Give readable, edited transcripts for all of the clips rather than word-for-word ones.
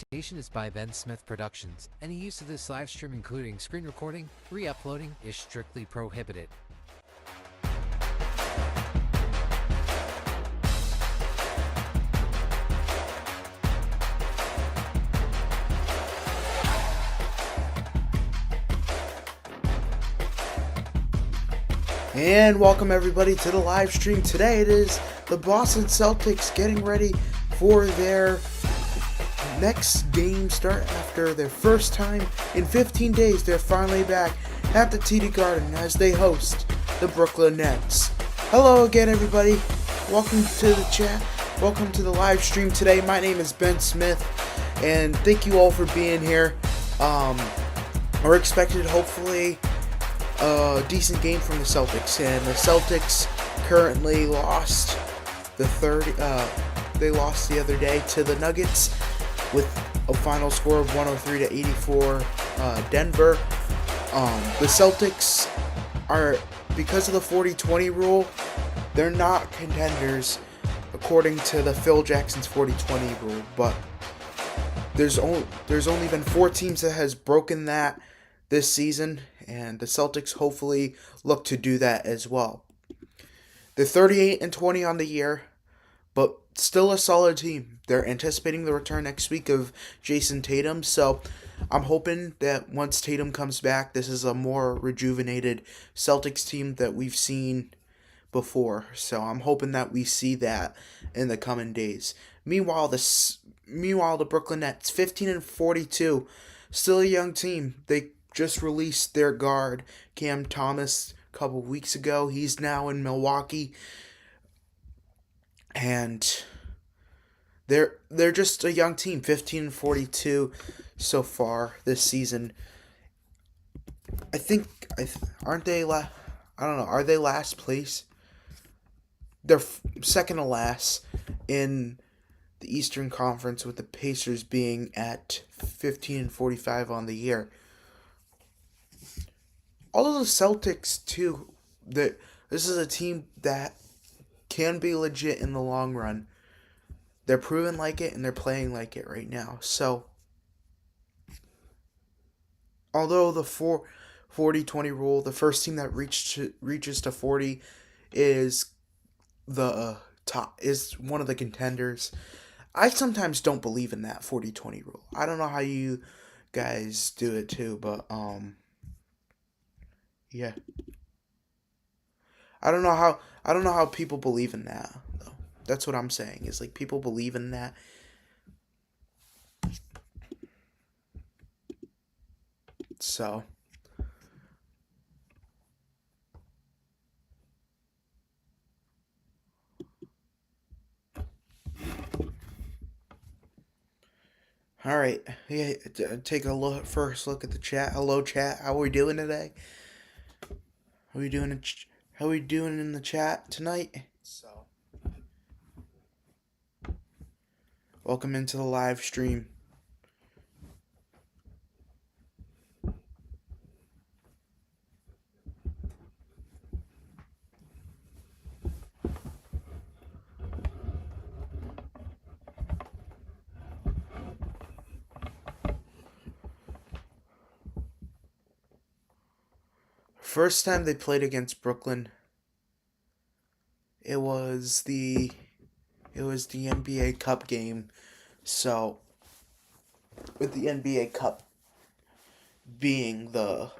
presentation is by Ben Smith Productions. Any use of this live stream, including screen recording, re-uploading, is strictly prohibited. And welcome everybody to the live stream. Today it is the Boston Celtics getting ready for their next game start after their first time in 15 days. They're finally back at the TD Garden as they host the Brooklyn Nets. Hello again everybody. Welcome to the chat. Welcome to the live stream today. My name is Ben Smith and thank you all for being here. We're expected hopefully a decent game from the Celtics, and the Celtics currently lost they lost the other day to the Nuggets with a final score of 103-84 Denver. The Celtics are, because of the 40-20 rule, they're not contenders according to the Phil Jackson's 40-20 rule, but there's only been 4 teams that has broken that this season, and the Celtics hopefully look to do that as well. They're 38-20 on the year, but still a solid team. They're anticipating the return next week of Jason Tatum, so I'm hoping that once Tatum comes back, this is a more rejuvenated Celtics team that we've seen before. So I'm hoping that we see that in the coming days. Meanwhile, the Brooklyn Nets, 15-42, still a young team. They just released their guard, Cam Thomas, a couple weeks ago. He's now in Milwaukee. And they're just a young team, 15-42 so far this season. Aren't they I don't know, are they last place? They're second to last in the Eastern Conference, with the Pacers being at 15-45 on the year. Although the Celtics, too, this is a team that can be legit in the long run. They're proven like it, and they're playing like it right now. So, although the 40-20 rule, the first team that reaches to 40 is the top, is one of the contenders. I sometimes don't believe in that 40-20 rule. I don't know how you guys do it too, but yeah. I don't know how people believe in that, though. That's what I'm saying. Is like people believe in that. So all right. Yeah, take a first look at the chat. Hello chat. How are we doing today? How are we doing in the chat tonight? So, welcome into the live stream. First time they played against Brooklyn, it was the NBA Cup game. So, with the NBA Cup being that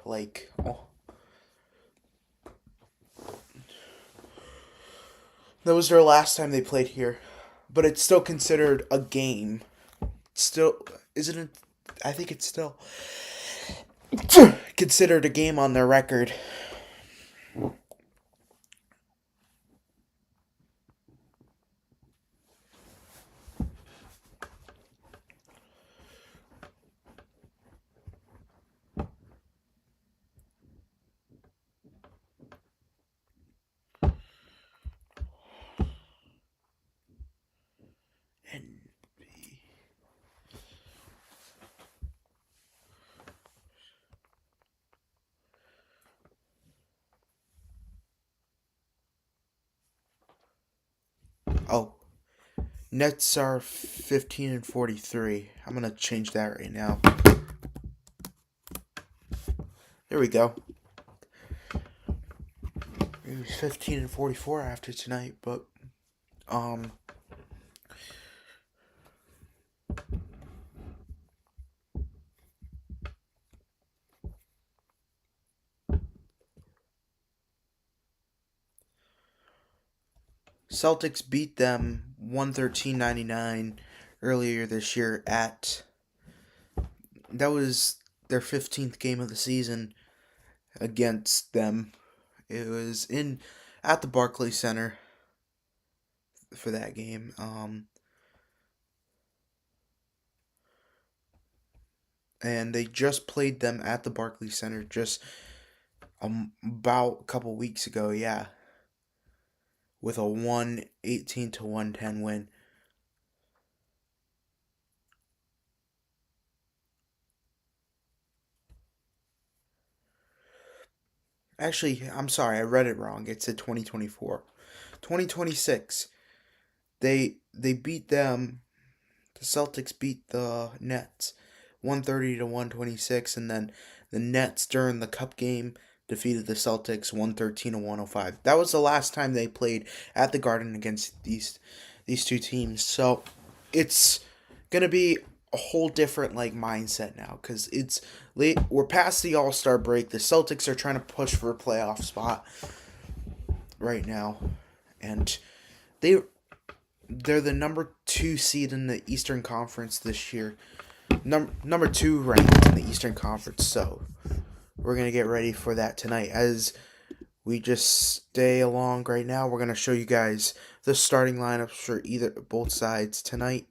was their last time they played here, but it's still considered a game. Still, isn't it? I think it's still considered a game on their record. Nets are 15 and 43. I'm gonna change that right now. There we go. It was 15 and 44 after tonight, but um Celtics beat them 113-99 earlier this year that was their 15th game of the season against them. It was in at the Barclays Center for that game. And they just played them at the Barclays Center just about a couple weeks ago, yeah, with a 118 to 110 win. Actually, I'm sorry, I read it wrong. It said 2024. 2026. They beat them. The Celtics beat the Nets 130 to 126, and then the Nets during the cup game defeated the Celtics 113 to 105. That was the last time they played at the Garden against these two teams. So it's gonna be a whole different like mindset now because it's late. We're past the All-Star break. The Celtics are trying to push for a playoff spot right now, and they're the number 2 seed in the Eastern Conference this year. Number 2 ranked in the Eastern Conference. So we're gonna get ready for that tonight. As we just stay along right now, we're gonna show you guys the starting lineups for both sides tonight.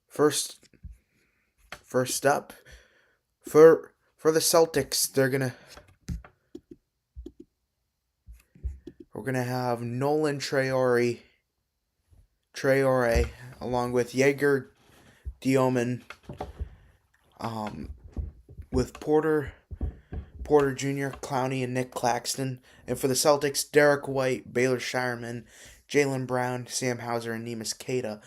First up for the Celtics, we're gonna have Nolan Traore along with Jaeger Dioman, with Porter Jr., Clowney, and Nick Claxton. And for the Celtics, Derek White, Baylor Shireman, Jaylen Brown, Sam Hauser, and Neemias Queta.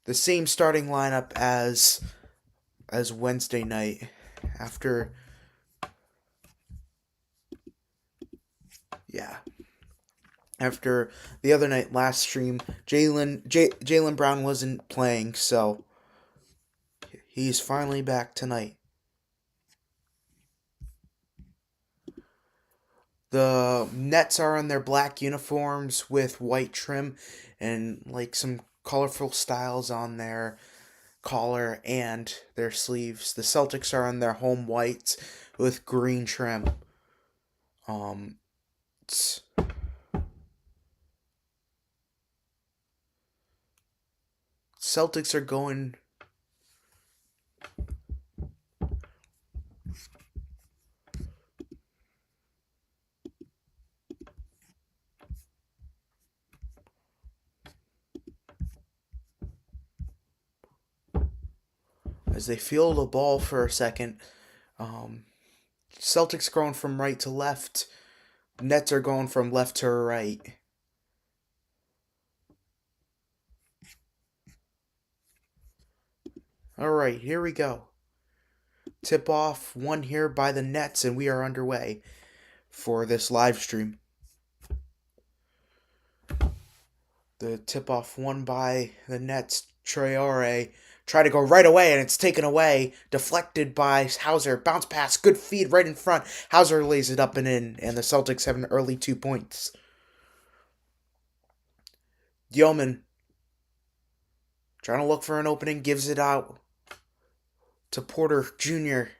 The same starting lineup as Wednesday night after the other night last stream. Jaylen Brown wasn't playing, so he's finally back tonight. The Nets are in their black uniforms with white trim and like some colorful styles on their collar and their sleeves. The Celtics are in their home whites with green trim. Celtics are going as they field the ball for a second. Celtics going from right to left. Nets are going from left to right. Alright, here we go. Tip off one here by the Nets, and we are underway for this live stream. The tip off one by the Nets. Traore try to go right away, and it's taken away. Deflected by Hauser. Bounce pass. Good feed right in front. Hauser lays it up and in, and the Celtics have an early 2 points. Yeoman trying to look for an opening. Gives it out to Porter Jr.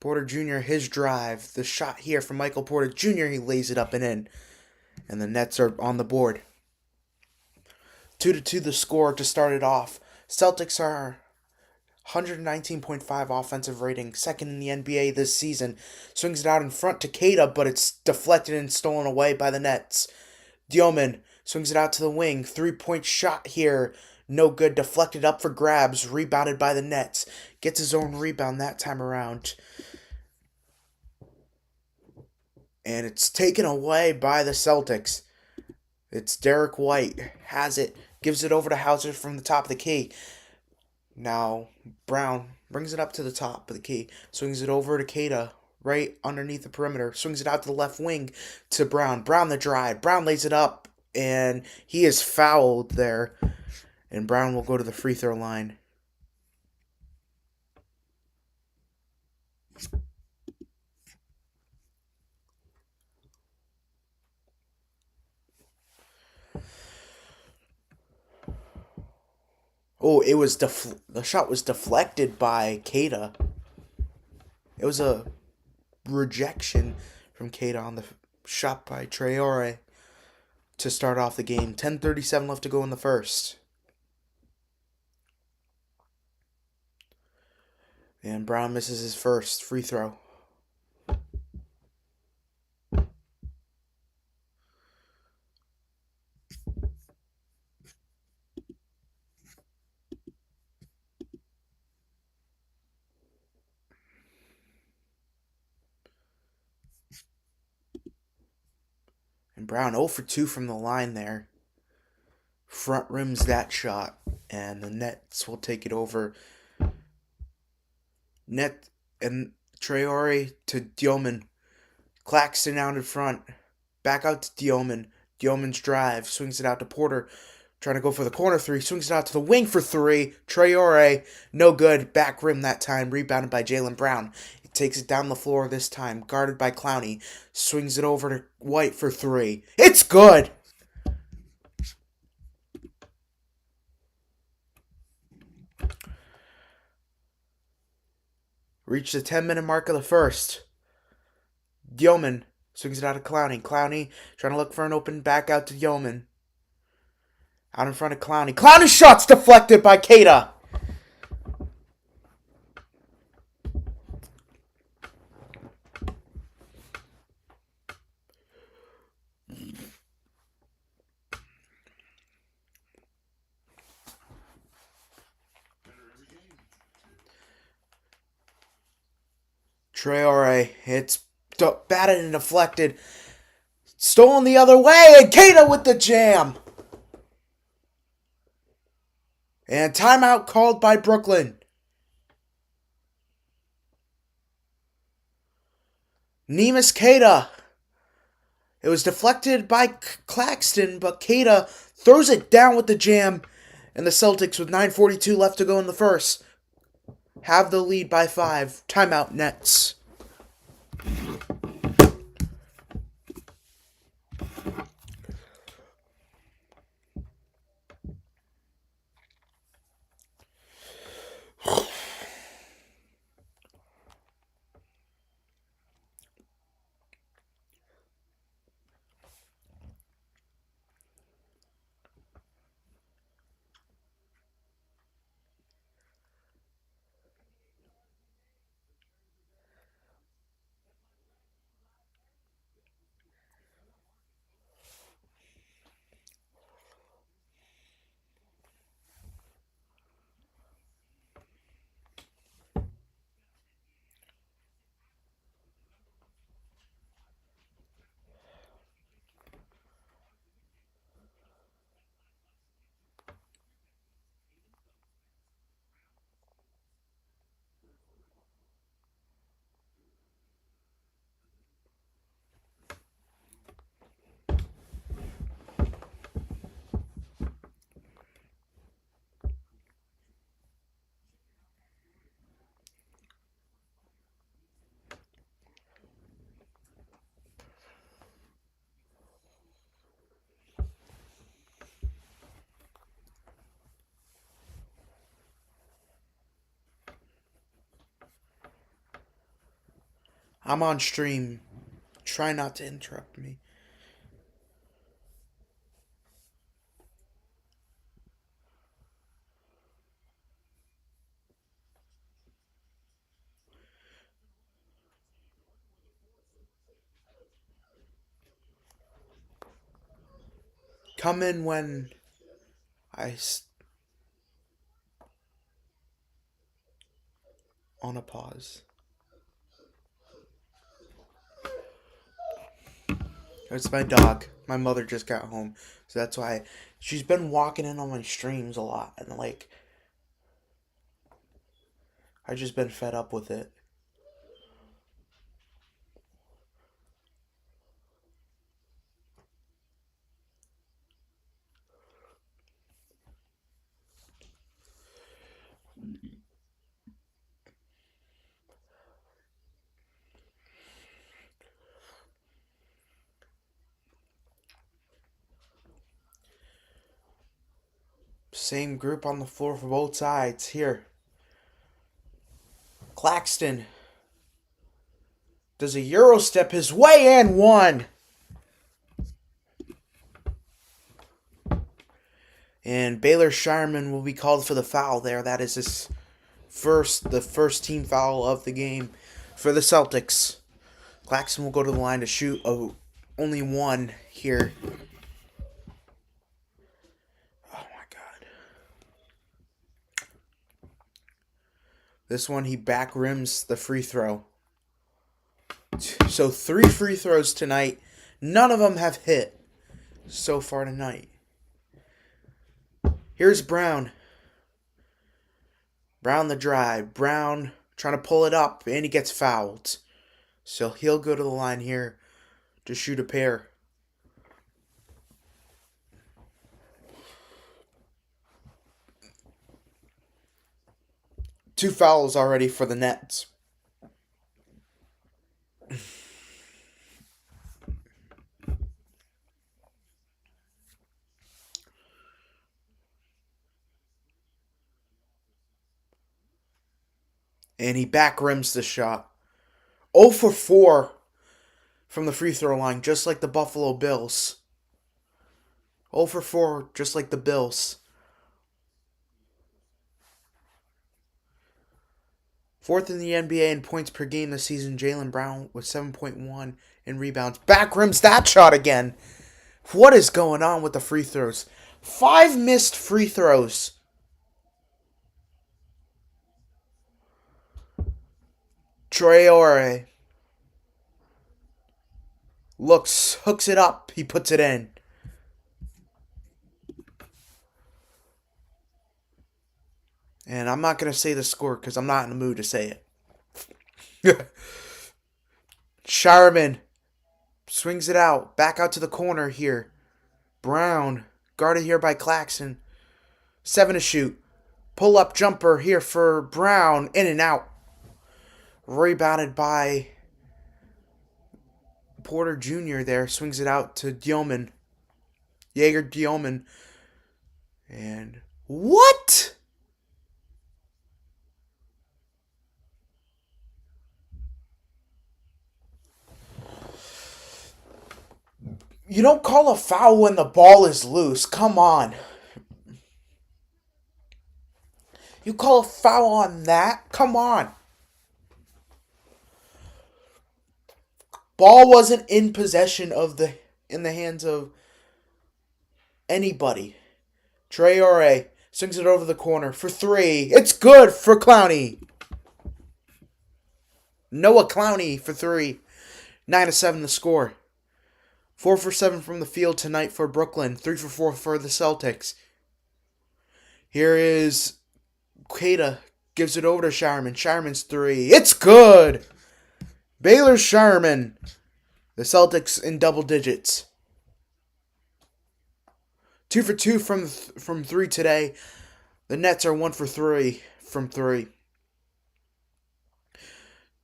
Porter Jr., his drive. The shot here from Michael Porter Jr. He lays it up and in. And the Nets are on the board. 2-2 the score to start it off. Celtics are 119.5 offensive rating, second in the NBA this season. Swings it out in front to Queta, but it's deflected and stolen away by the Nets. Dioman swings it out to the wing. 3-point shot here. No good. Deflected up for grabs. Rebounded by the Nets. Gets his own rebound that time around. And it's taken away by the Celtics. It's Derek White. Has it. Gives it over to Hauser from the top of the key. Now, Brown brings it up to the top of the key. Swings it over to Keita. Right underneath the perimeter. Swings it out to the left wing to Brown. Brown the drive. Brown lays it up. And he is fouled there. And Brown will go to the free throw line. Oh, it was the shot was deflected by Keita. It was a rejection from Keita on the shot by Traore to start off the game. 10:37 left to go in the first. And Brown misses his first free throw. And Brown 0 for 2 from the line there. Front rims that shot. And the Nets will take it over. Net and Traore to Diomande. Claxton out in front. Back out to Diomande. Diomande's drive. Swings it out to Porter. Trying to go for the corner three. Swings it out to the wing for three. Traore. No good. Back rim that time. Rebounded by Jaylen Brown. He takes it down the floor this time. Guarded by Clowney. Swings it over to White for three. It's good! Reached the 10-minute mark of the first. Diomande swings it out to Clowney. Clowney trying to look for an open back out to Diomande. Out in front of Clowney. Clowney's shot's deflected by Keita. Traore, it's batted and deflected. Stolen the other way, and Keita with the jam. And timeout called by Brooklyn. Neemias Queta. It was deflected by Claxton, but Keita throws it down with the jam. And the Celtics, with 9:42 left to go in the first, have the lead by 5. Timeout Nets. I'm on stream. Try not to interrupt me. Come in when on a pause. It's my dog. My mother just got home, so that's why she's been walking in on my streams a lot, and like I just been fed up with it. Same group on the floor for both sides. Here, Claxton does a Euro step his way and one. And Baylor Shireman will be called for the foul there. That is the first team foul of the game for the Celtics. Claxton will go to the line to shoot only one here. Oh my god. This one he back rims the free throw. So 3 free throws tonight. None of them have hit so far tonight. Here's Brown. Brown the drive. Brown trying to pull it up, and he gets fouled. So he'll go to the line here to shoot a pair. Two fouls already for the Nets. And he back rims the shot. 0 for 4 from the free throw line, just like the Buffalo Bills. 0 for 4, just like the Bills. Fourth in the NBA in points per game this season, Jaylen Brown with 7.1 in rebounds. Back rims that shot again. What is going on with the free throws? 5 missed free throws. Traore hooks it up. He puts it in. And I'm not going to say the score because I'm not in the mood to say it. Shireman swings it out. Back out to the corner here. Brown guarded here by Claxton. 7 to shoot. Pull up jumper here for Brown. In and out. Rebounded by Porter Jr. there. Swings it out to Dielman. Jaeger Dielman. And what? You don't call a foul when the ball is loose. Come on. You call a foul on that? Come on. Ball wasn't in possession in the hands of anybody. Traore swings it over the corner for 3. It's good for Clowney. Noah Clowney for 3. 9-7 the score. 4 for 7 from the field tonight for Brooklyn. 3 for 4 for the Celtics. Here is Queta. Gives it over to Shireman. Shireman's 3. It's good. Baylor Shireman. The Celtics in double digits. 2 for 2 from 3 today. The Nets are 1 for 3 from 3.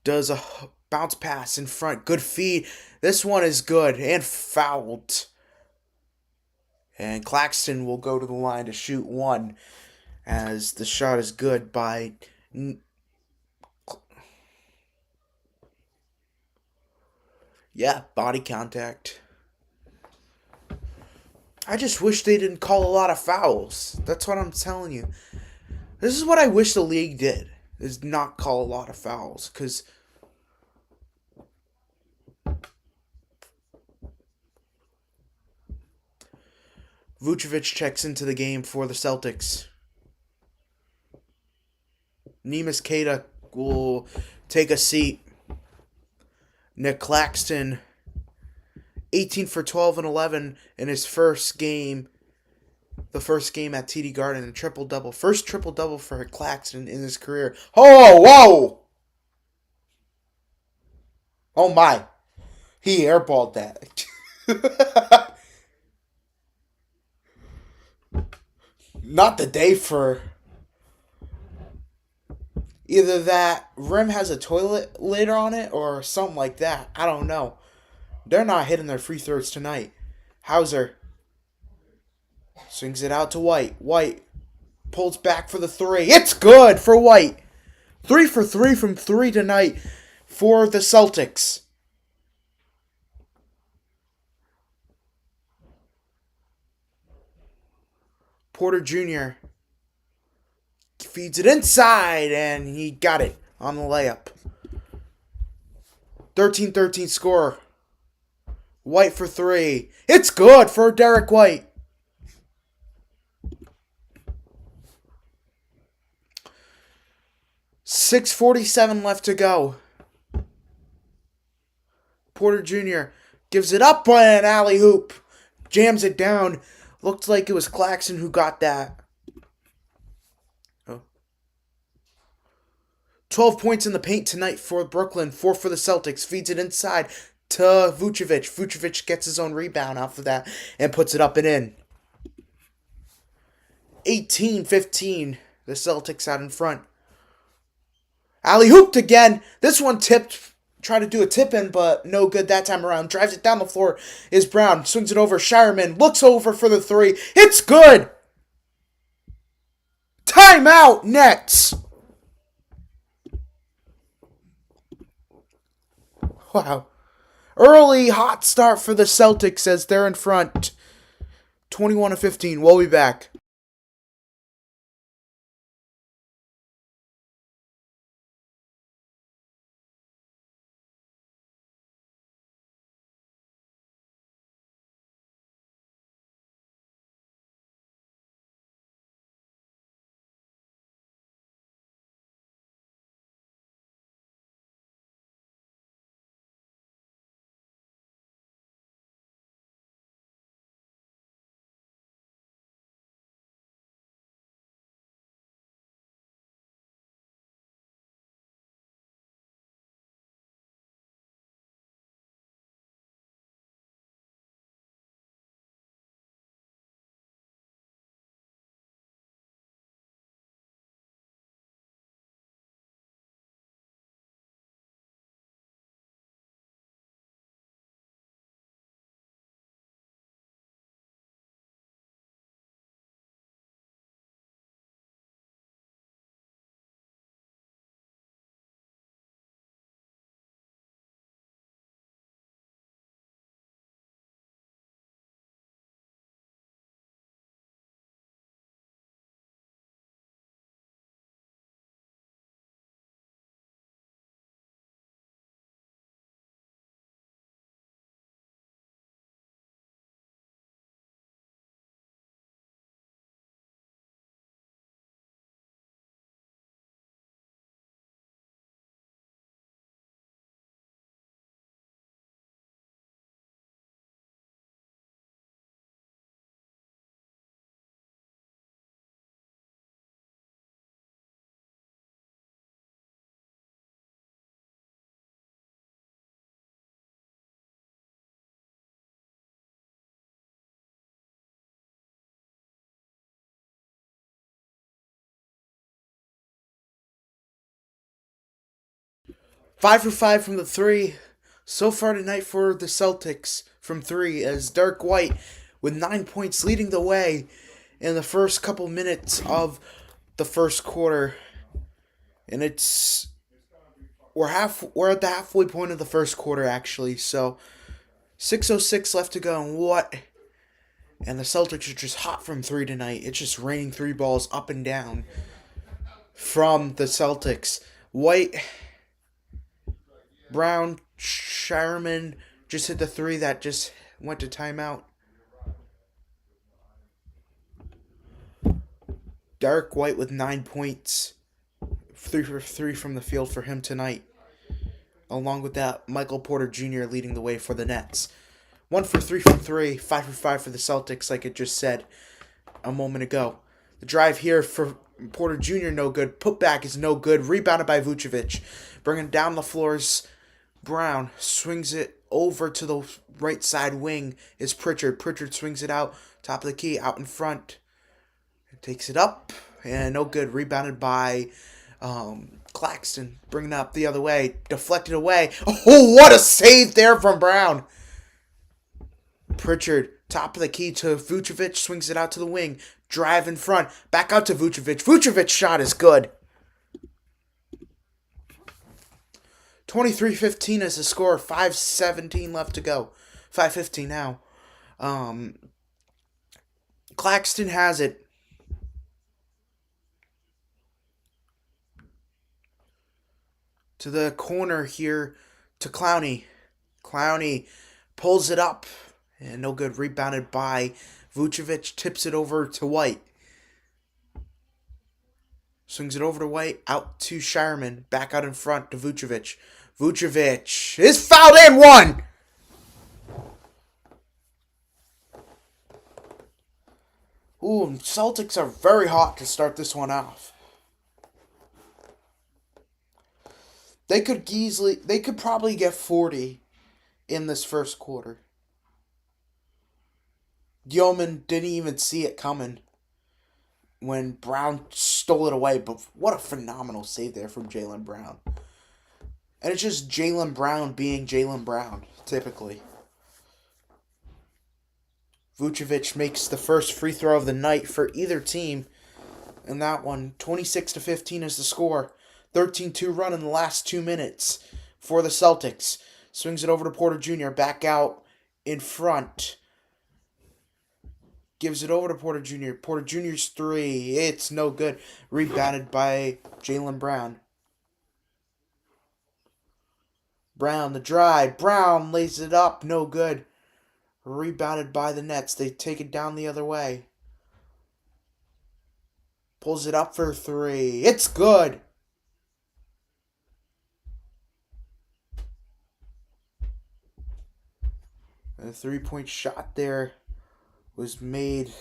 Does a bounce pass in front. Good feed. This one is good and fouled. And Claxton will go to the line to shoot 1 as the shot is good by... Yeah, body contact. I just wish they didn't call a lot of fouls. That's what I'm telling you. This is what I wish the league did, is not call a lot of fouls. Because Vucevic checks into the game for the Celtics. Neemias Queta will take a seat. Nick Claxton 18 for 12 and 11 in his first game. The first game at TD Garden, a triple-double. First triple-double for Claxton in his career. Oh, whoa! Oh, my. He airballed that. Not the day for... Either that rim has a toilet lid on it or something like that. I don't know. They're not hitting their free throws tonight. Hauser swings it out to White. White pulls back for the three. It's good for White. 3 for 3 from 3 tonight for the Celtics. Porter Jr. feeds it inside, and he got it on the layup. 13-13 score. White for 3. It's good for Derek White. .647 left to go. Porter Jr. gives it up by an alley-oop. Jams it down. Looked like it was Claxton who got that. 12 points in the paint tonight for Brooklyn. 4 for the Celtics. Feeds it inside to Vucevic. Vucevic gets his own rebound off of that and puts it up and in. 18-15. The Celtics out in front. Alley-hooped again. This one tipped. Tried to do a tip-in, but no good that time around. Drives it down the floor is Brown. Swings it over. Shireman looks over for the 3. It's good! Timeout, Nets! Wow. Early hot start for the Celtics as they're in front. 21-15. We'll be back. Five for 5 from the 3 so far tonight for the Celtics from 3 as Derek White with 9 points leading the way in the first couple minutes of the first quarter. And we're at the halfway point of the first quarter actually. So 6:06 left to go and the Celtics are just hot from 3 tonight. It's just raining 3 balls up and down from the Celtics. White, Brown, Shireman just hit the 3 that just went to timeout. Derek White with 9 points. 3 for 3 from the field for him tonight. Along with that, Michael Porter Jr. leading the way for the Nets 1 for 3 from 3. 5 for 5 for the Celtics, like I just said a moment ago. The drive here for Porter Jr. no good. Putback is no good. Rebounded by Vucevic. Bringing down the floors. Brown swings it over to the right side wing is Pritchard. Pritchard swings it out. Top of the key. Out in front. Takes it up. And no good. Rebounded by Claxton. Bringing it up the other way. Deflected away. Oh, what a save there from Brown. Pritchard. Top of the key to Vucevic. Swings it out to the wing. Drive in front. Back out to Vucevic. Vucevic's shot is good. 23-15 is the score. 5:17 left to go. 5:15 now. Claxton has it. To the corner here to Clowney. Clowney pulls it up. And no good. Rebounded by Vucevic. Tips it over to White. Swings it over to White. Out to Shireman. Back out in front to Vucevic. Vucevic is fouled and one. Ooh, Celtics are very hot to start this one off. They could probably get 40 in this first quarter. Yeoman didn't even see it coming when Brown stole it away, but what a phenomenal save there from Jaylen Brown. And it's just Jaylen Brown being Jaylen Brown, typically. Vucevic makes the first free throw of the night for either team. And that one, 26-15 is the score. 13-2 run in the last 2 minutes for the Celtics. Swings it over to Porter Jr. Back out in front. Gives it over to Porter Jr. Porter Jr.'s three. It's no good. Rebounded by Jaylen Brown. Brown, the drive. Brown lays it up. No good. Rebounded by the Nets. They take it down the other way. Pulls it up for three. It's good. A 3-point shot there was made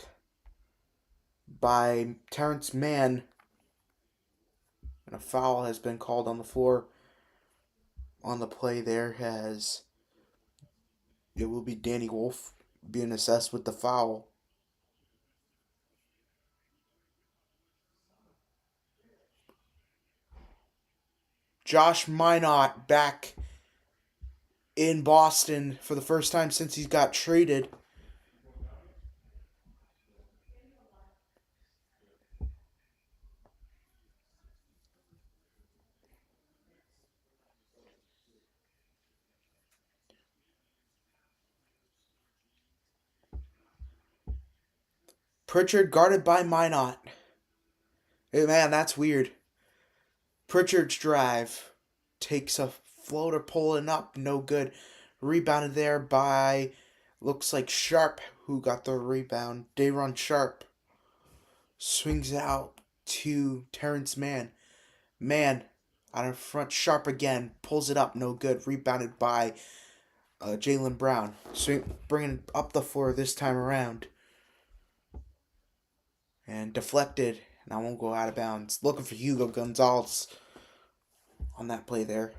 by Terrence Mann. And a foul has been called on the floor on the play there, as it will be Danny Wolf being assessed with the foul. Josh Minot back in Boston for the first time since he got traded. Pritchard guarded by Minot. Hey, man, that's weird. Pritchard's drive takes a floater, pulling up, no good. Rebounded there by, looks like Sharp, who got the rebound. Day'Ron Sharp swings out to Terrence Mann. Mann out in front, Sharp again, pulls it up, no good. Rebounded by Jaylen Brown. Bringing up the floor this time around. And deflected, and I won't go out of bounds. Looking for Hugo Gonzalez on that play there.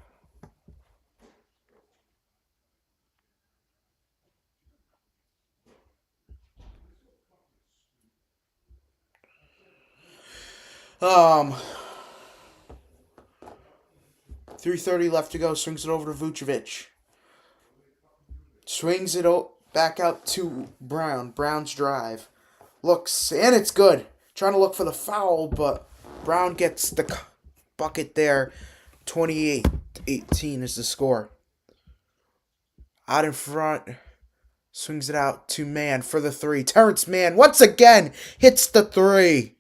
Um, 3:30 left to go. Swings it over to Vucevic. Swings it back out to Brown. Brown's drive. Looks, and it's good. Trying to look for the foul, but Brown gets the bucket there. 28-18 is the score. Out in front. Swings it out to Mann for the three. Terrence Mann once again hits the three.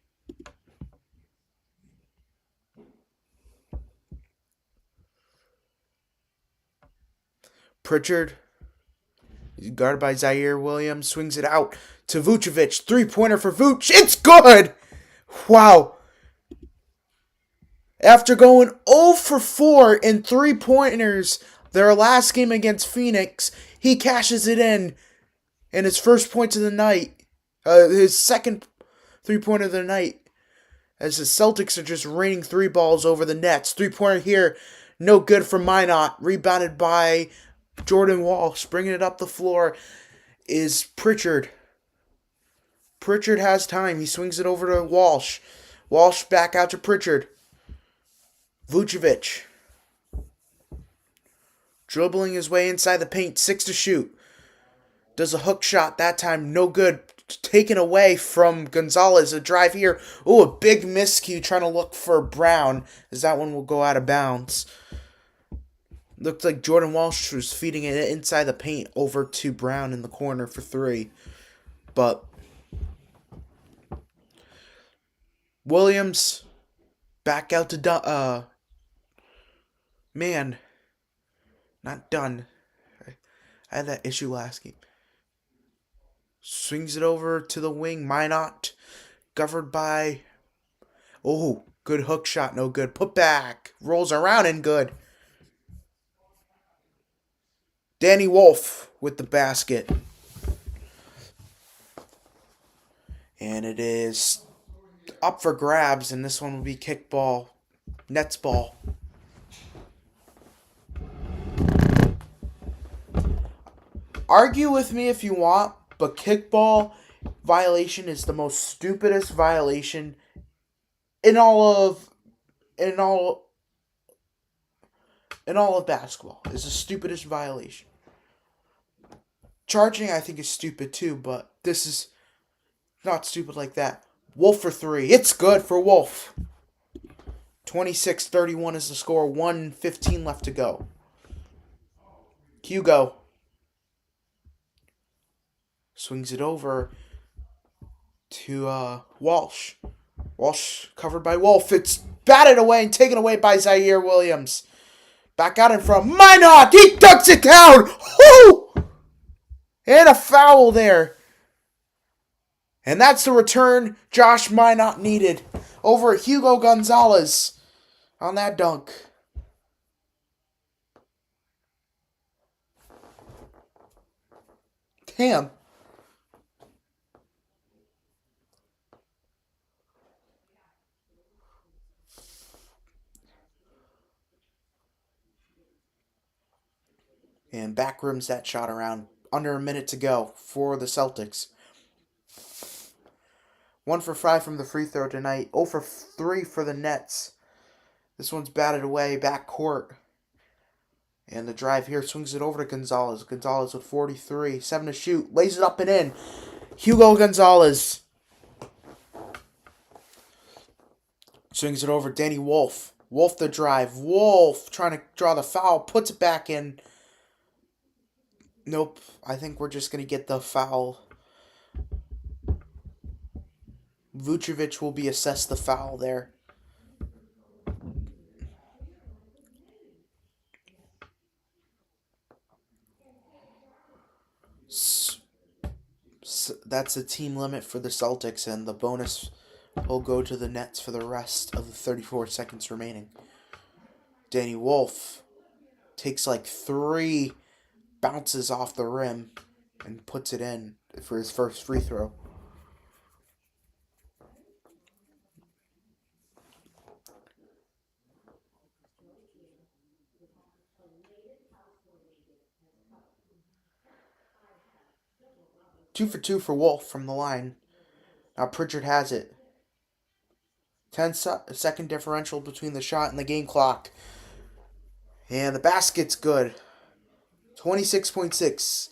Pritchard, he's guarded by Zaire Williams, swings it out to Vucevic. Three-pointer for Vuce. It's good! Wow. After going 0 for 4 in three-pointers their last game against Phoenix, He cashes it in. And his first point of the night. His second 3-pointer of the night. As the Celtics are just raining 3 balls over the Nets. 3-pointer here. No good for Minot. Rebounded by Jordan Walsh. Bringing it up the floor is Pritchard. Pritchard has time. He swings it over to Walsh. Walsh back out to Pritchard. Vucevic. Dribbling his way inside the paint. 6 to shoot. Does a hook shot. That time no good. Taken away from Gonzalez. A drive here. Oh, a big miscue trying to look for Brown. As that one will go out of bounds. Looked like Jordan Walsh was feeding it inside the paint over to Brown in the corner for 3. But Williams back out to man. Not done. I had that issue last game. Swings it over to the wing. Minot. Governed by. Oh, good hook shot. No good. Put back. Rolls around and good. Danny Wolf with the basket. And it is up for grabs. And this one will be kickball. Nets ball. Argue with me if you want, but kickball violation is the most stupidest violation in all of basketball. It's the stupidest violation. Charging, I think, is stupid too, but this is not stupid like that. Wolf for 3. It's good for Wolf. 26-31 is the score. 1:15 left to go. Hugo. Swings it over to Walsh. Walsh covered by Wolf. It's batted away and taken away by Zaire Williams. Back out in front. Minot! He ducks it down! Woo! And a foul there. And that's the return Josh Minot needed over Hugo Gonzalez on that dunk. Damn. And back rims that shot around. Under a minute to go for the Celtics. 1 for 5 from the free throw tonight. 0 for 3 for the Nets. This one's batted away back court. And the drive here swings it over to Gonzalez. Gonzalez with 43. 7 to shoot. Lays it up and in. Hugo Gonzalez. Swings it over. Danny Wolf. Wolf the drive. Wolf trying to draw the foul. Puts it back in. Nope. I think we're just going to get the foul. Vucevic will be assessed the foul there. That's the team limit for the Celtics, and the bonus will go to the Nets for the rest of the 34 seconds remaining. Danny Wolf takes like 3 bounces off the rim and puts it in for his first free throw. Two for 2 for Wolf from the line. Now Pritchard has it. 10-second differential between the shot and the game clock. And the basket's good. 26.6.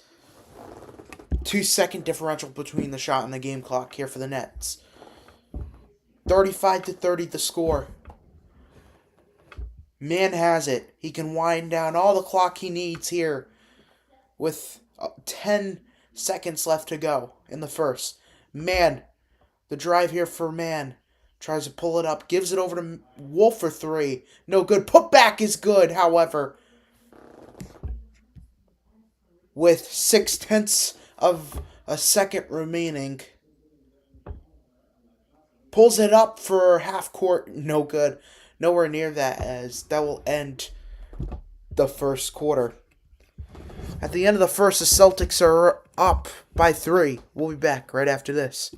2-second differential between the shot and the game clock here for the Nets. 35-30 the score. Man has it. He can wind down all the clock he needs here with 10 seconds left to go in the first. Man, the drive here for Man. Tries to pull it up. Gives it over to Wolf for 3. No good. Put back is good, however. With 0.6 of a second remaining. Pulls it up for half court. No good. Nowhere near that, as that will end the first quarter. At the end of the first, the Celtics are up by 3. We'll be back right after this.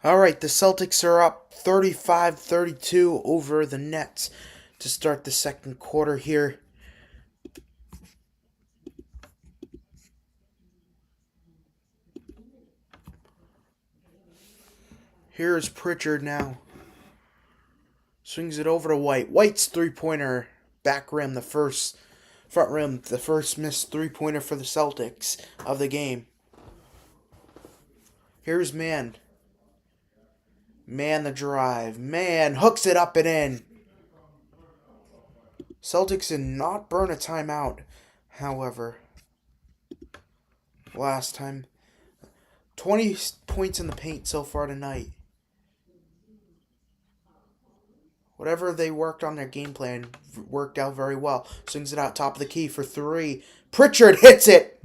All right, the Celtics are up 35-32 over the Nets to start the second quarter here. Here's Pritchard now. Swings it over to White. White's three-pointer, back rim, front rim, the first missed three-pointer for the Celtics of the game. Here's Mann. Mann the drive. Mann hooks it up and in. Celtics did not burn a timeout, however. Last time. 20 points in the paint so far tonight. Whatever they worked on their game plan worked out very well. Swings it out top of the key for 3. Pritchard hits it.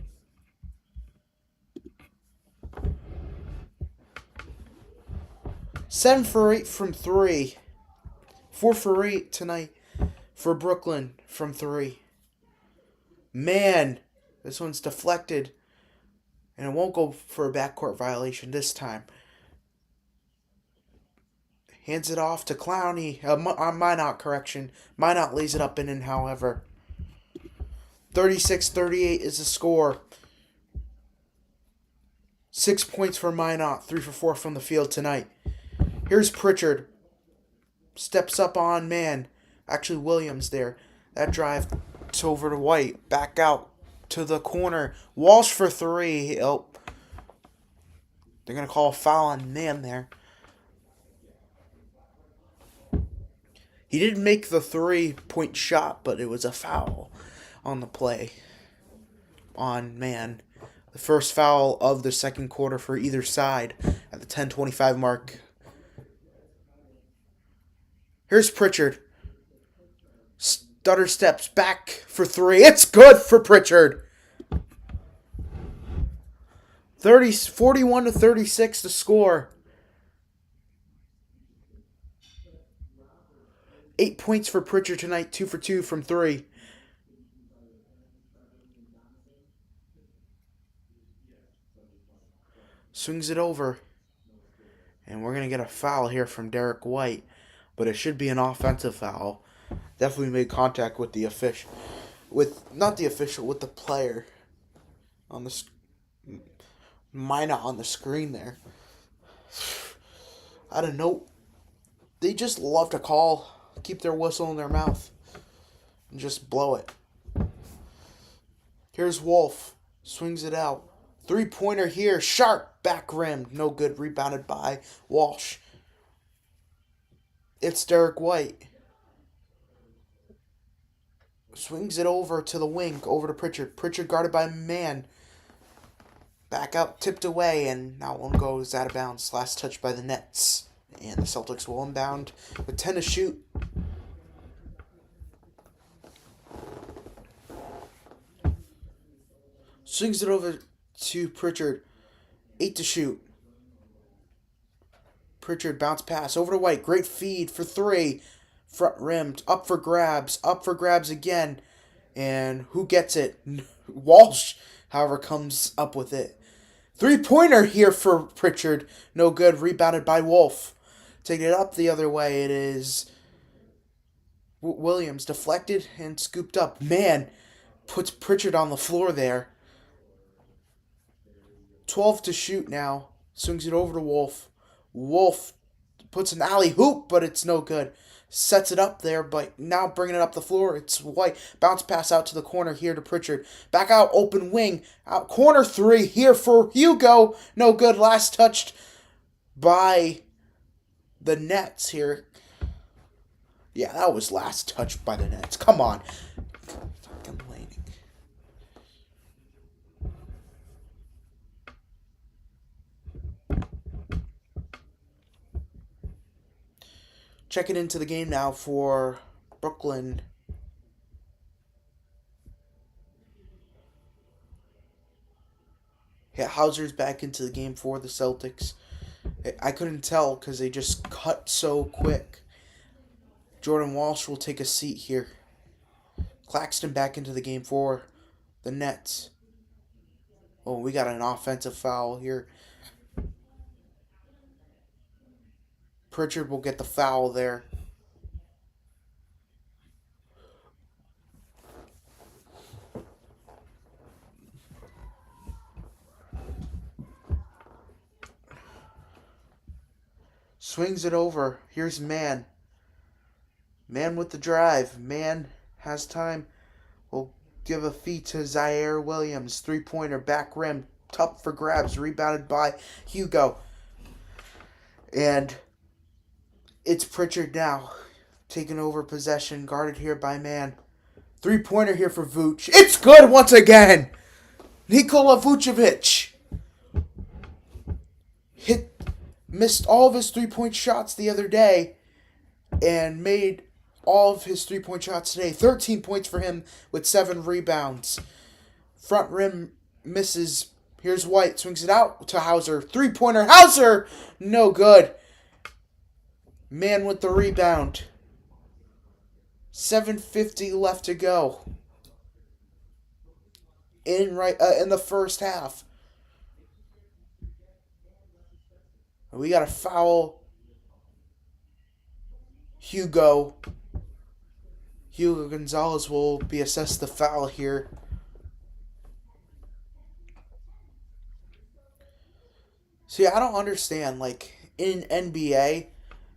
Seven for 8 from 3. 4 for 8 tonight for Brooklyn from 3. Man, this one's deflected. And it won't go for a backcourt violation this time. Hands it off to Clowney. Minot, correction. Minot lays it up and in, however. 36-38 is the score. 6 points for Minot. 3 for 4 from the field tonight. Here's Pritchard. Steps up on Mann. Actually, Williams there. That drive, it's over to White. Back out to the corner. Walsh for 3. Oh. They're going to call a foul on Mann there. He didn't make the 3-point shot, but it was a foul on the play on Mann. The first foul of the second quarter for either side at the 10:25 mark. Here's Pritchard. Stutter steps back for 3. It's good for Pritchard. 41-36 to score. 8 points for Pritchard tonight. 2 for 2 from 3. Swings it over. And we're going to get a foul here from Derek White. But it should be an offensive foul. Definitely made contact with the official. Not the official, with the player. On the minor on the screen there. I don't know. They just love to keep their whistle in their mouth. And just blow it. Here's Wolf. Swings it out. 3-pointer here. Sharp. Back rim. No good. Rebounded by Walsh. It's Derek White. Swings it over to the wing. Over to Pritchard. Pritchard guarded by Man. Back out. Tipped away. And now one goes out of bounds. Last touch by the Nets. And the Celtics will inbound with 10 to shoot. Swings it over to Pritchard. 8 to shoot. Pritchard bounce pass over to White. Great feed for 3. Front rimmed. Up for grabs. Up for grabs again. And who gets it? Walsh, however, comes up with it. 3-pointer here for Pritchard. No good. Rebounded by Wolf. Taking it up the other way. It is Williams. Deflected and scooped up. Man puts Pritchard on the floor there. 12 to shoot now. Swings it over to Wolf. Wolf puts an alley hoop, but it's no good. Sets it up there, but now bringing it up the floor, it's White. Bounce pass out to the corner here to Pritchard. Back out, open wing. Out corner 3 here for Hugo. No good. Last touched by the Nets here. Yeah, that was last touched by the Nets. Come on. Stop complaining. Checking into the game now for Brooklyn. Yeah, Hauser's back into the game for the Celtics. I couldn't tell because they just cut so quick. Jordan Walsh will take a seat here. Claxton back into the game for the Nets. Oh, we got an offensive foul here. Pritchard will get the foul there. Swings it over. Here's Man. Man with the drive. Man has time. Will give a feed to Zaire Williams. 3-pointer, back rim. Tough for grabs. Rebounded by Hugo. And it's Pritchard now. Taking over possession. Guarded here by Man. 3-pointer here for Vooch. It's good once again. Nikola Vucevic. Missed all of his 3-point shots the other day. And made all of his 3-point shots today. 13 points for him with 7 rebounds. Front rim misses. Here's White. Swings it out to Hauser. 3-pointer. Hauser! No good. Man with the rebound. 7:50 left to go. In the first half. We got a foul. Hugo Gonzalez will be assessed the foul here. See, I don't understand. Like, in NBA,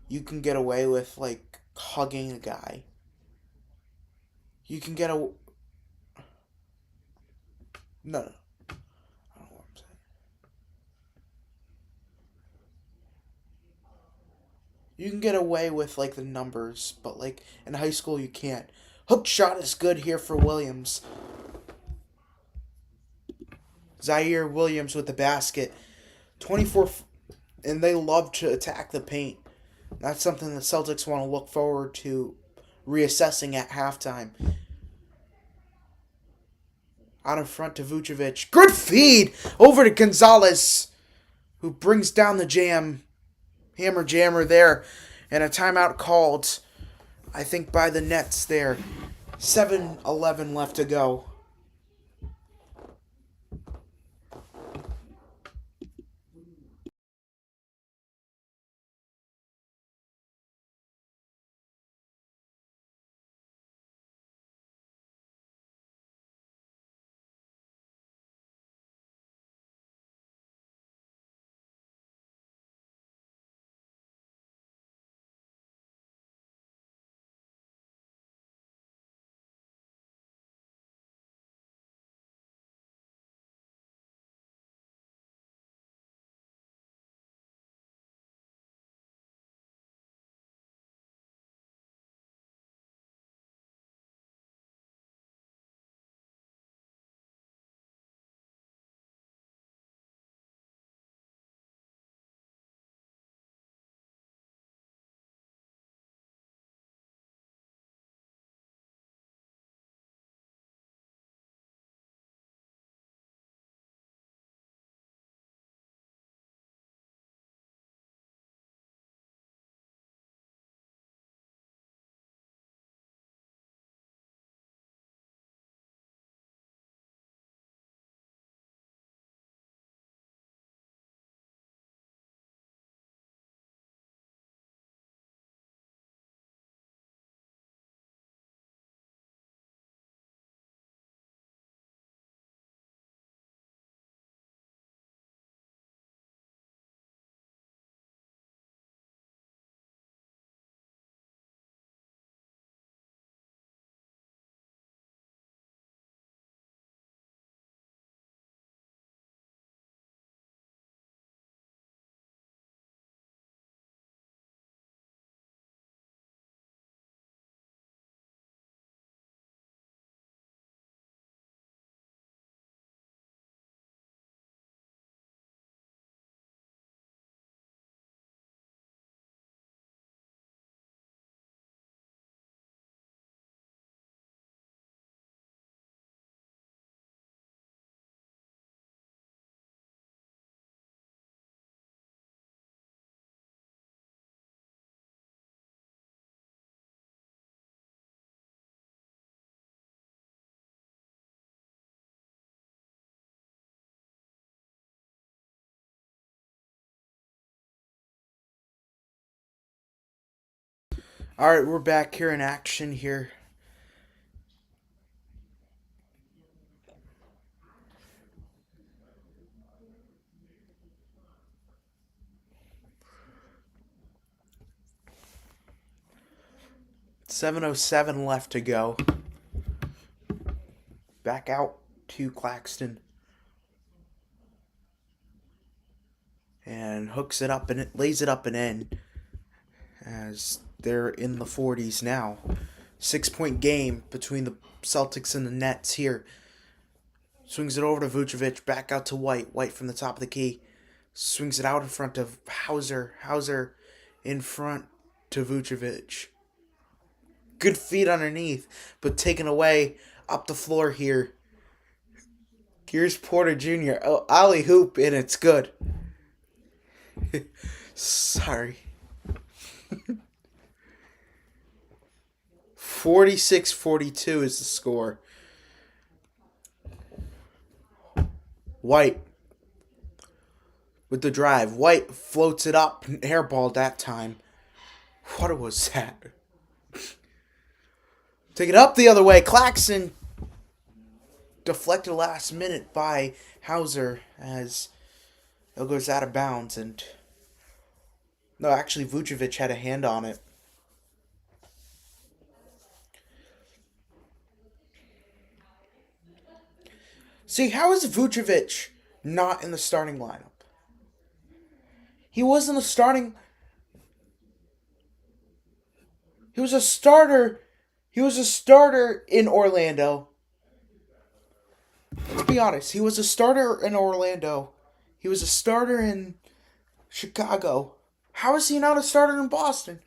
you can get away with, like, hugging a guy. You can get a... No. I don't know what I'm saying. You can get away with, like, the numbers, but, like, in high school you can't. Hook shot is good here for Williams. Zaire Williams with the basket. 24, and they love to attack the paint. That's something the Celtics want to look forward to reassessing at halftime. Out in front to Vucevic. Good feed over to Gonzalez, who brings down the jam. Hammer jammer there. And a timeout called, I think, by the Nets there. 7:11 left to go. All right, we're back here in action here. .707 left to go. Back out to Claxton. And hooks it up and it lays it up and in. As they're in the 40s now. 6-point game between the Celtics and the Nets here. Swings it over to Vucevic. Back out to White. White from the top of the key. Swings it out in front of Hauser. Hauser in front to Vucevic. Good feet underneath, but taken away up the floor here. Here's Porter Jr. Oh, alley hoop, and it's good. Sorry. 46-42 is the score. White with the drive. White floats it up, airball that time. What was that? Take it up the other way. Claxton deflected last minute by Hauser as it goes out of bounds. And no, actually Vucevic had a hand on it. See, how is Vucevic not in the starting lineup? He wasn't a starting... He was a starter... He was a starter in Orlando. Let's be honest. He was a starter in Orlando. He was a starter in Chicago. How is he not a starter in Boston?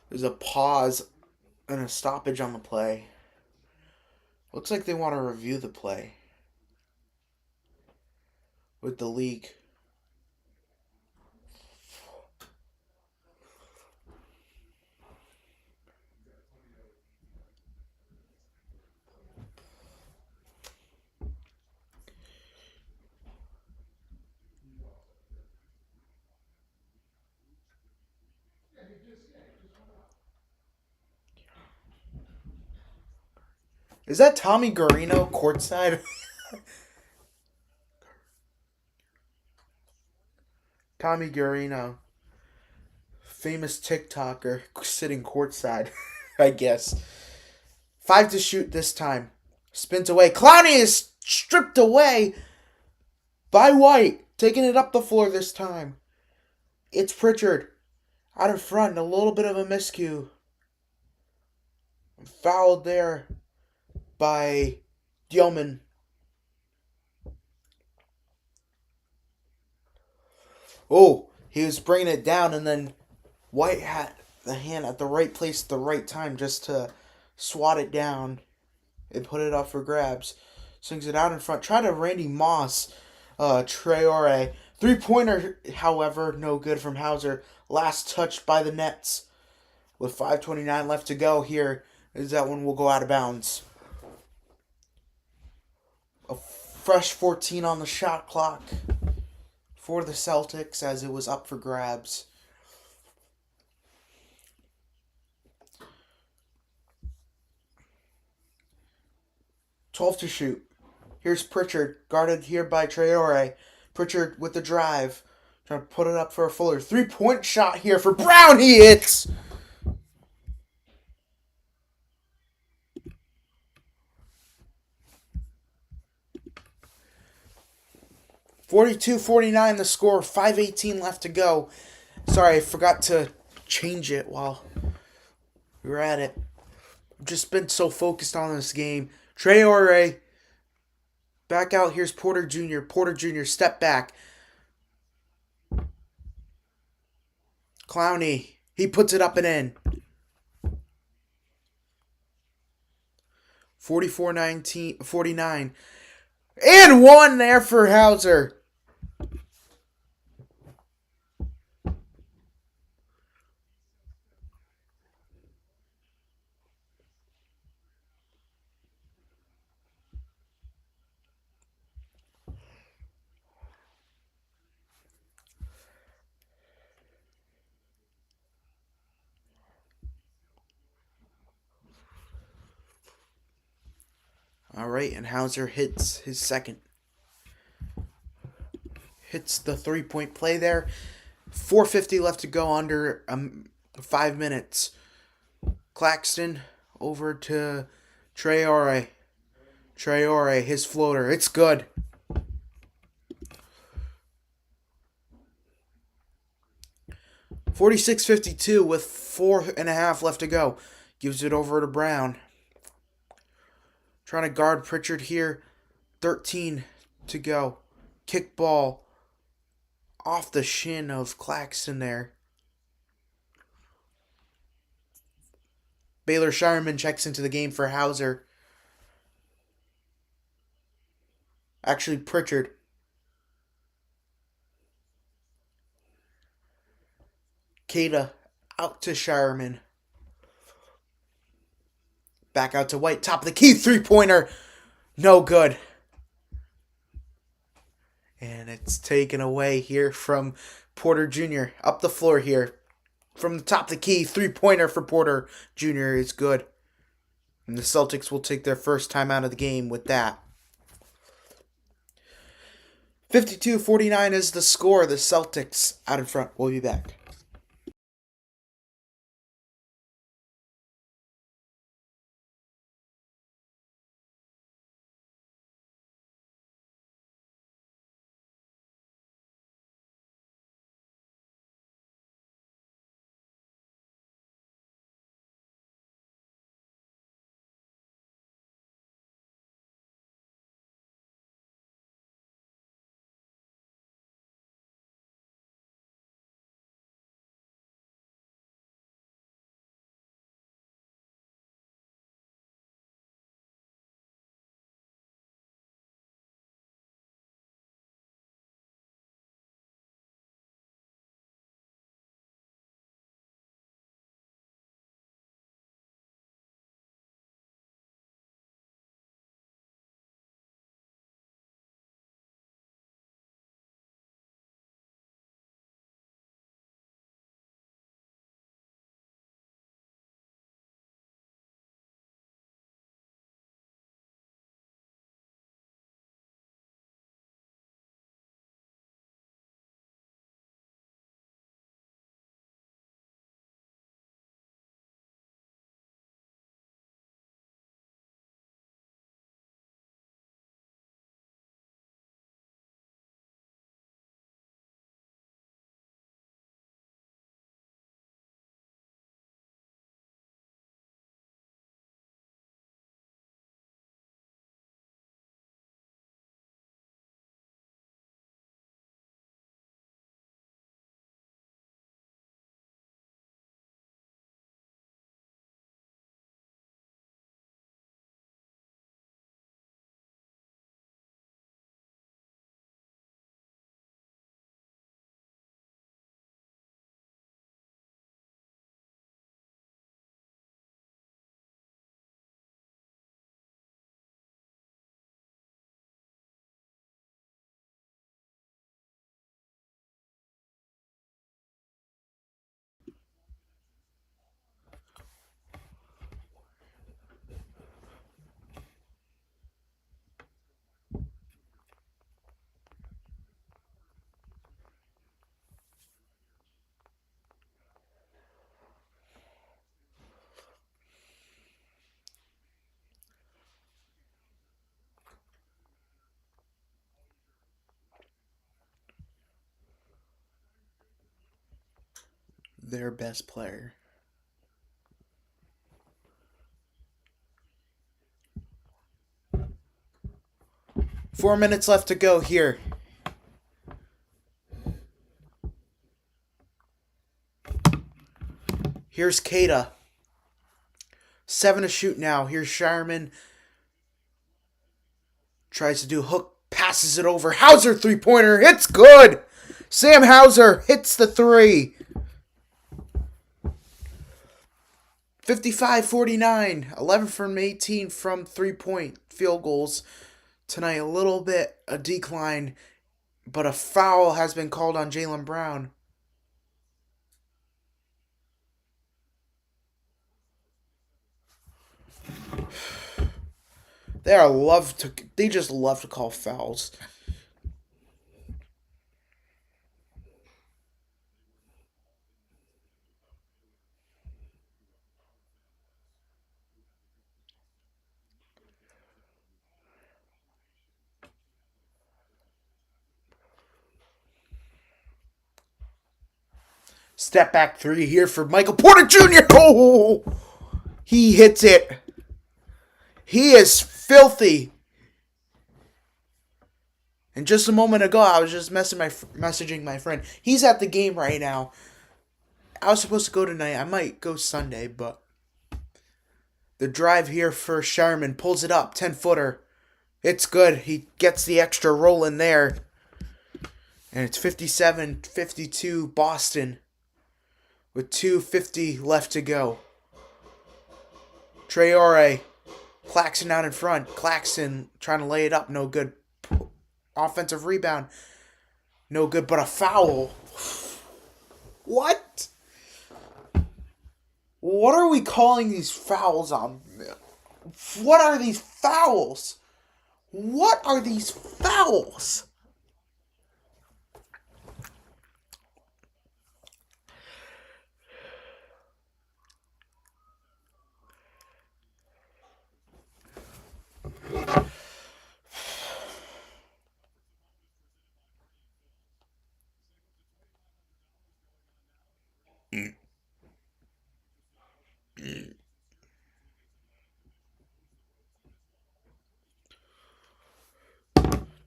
There's a pause and a stoppage on the play. Looks like they want to review the play with the league. Is that Tommy Guarino courtside? Tommy Guarino, famous TikToker, sitting courtside, I guess. 5 to shoot this time. Spins away. Clowney is stripped away by White. Taking it up the floor this time. It's Pritchard. Out in front. A little bit of a miscue. Fouled there by Yeoman. Oh, he was bringing it down, and then White had the hand at the right place at the right time just to swat it down and put it up for grabs. Swings it out in front. Try to Randy Moss. Traore. 3-pointer, however, no good from Hauser. Last touch by the Nets. With 5:29 left to go here, is that one will go out of bounds. A fresh 14 on the shot clock for the Celtics as it was up for grabs. .12 to shoot. Here's Pritchard, guarded here by Traore. Pritchard with the drive, trying to put it up for a Fuller. 3-point shot here for Brown. He hits. .42-49 the score. 5:18 left to go. Sorry, I forgot to change it while we were at it. I've just been so focused on this game. Traore Back out. Here's Porter Jr. Porter Jr. Step back. Clowney. He puts it up and in. 49. And one there for Hauser. All right, and Hauser hits his second. Hits the three-point play there. 4:50 left to go, under 5 minutes. Claxton over to Traore. Traore, his floater. It's good. .46-52 with 4.5 left to go. Gives it over to Brown. Trying to guard Pritchard here. 13 to go. Kick ball off the shin of Claxton there. Baylor Shireman checks into the game for Hauser. Actually, Pritchard. Kada out to Shireman. Back out to White. Top of the key. Three-pointer. No good. And it's taken away here from Porter Jr. Up the floor here. From the top of the key. Three-pointer for Porter Jr. is good. And the Celtics will take their first time out of the game with that. 52-49 is the score. The Celtics out in front. We'll be back. Their best player. 4 minutes left to go here. Here's Kada. 7 to shoot now. Here's Shireman. Tries to do hook. Passes it over. Hauser 3-pointer. Hits good. Sam Hauser hits the 3. 55-49. 11 from 18 from 3-point field goals. Tonight a little bit a decline. But a foul has been called on Jaylen Brown. They just love to call fouls. Step back 3 here for Michael Porter Jr. Oh, he hits it. He is filthy. And just a moment ago, I was just messaging my friend. He's at the game right now. I was supposed to go tonight. I might go Sunday, but the drive here for Sherman pulls it up, 10-footer. It's good. He gets the extra roll in there. And it's 57-52 Boston with 2:50 left to go. Traore. Claxton out in front. Claxton trying to lay it up. No good. Offensive rebound. No good, but a foul. What? What are we calling these fouls on? What are these fouls? What are these fouls?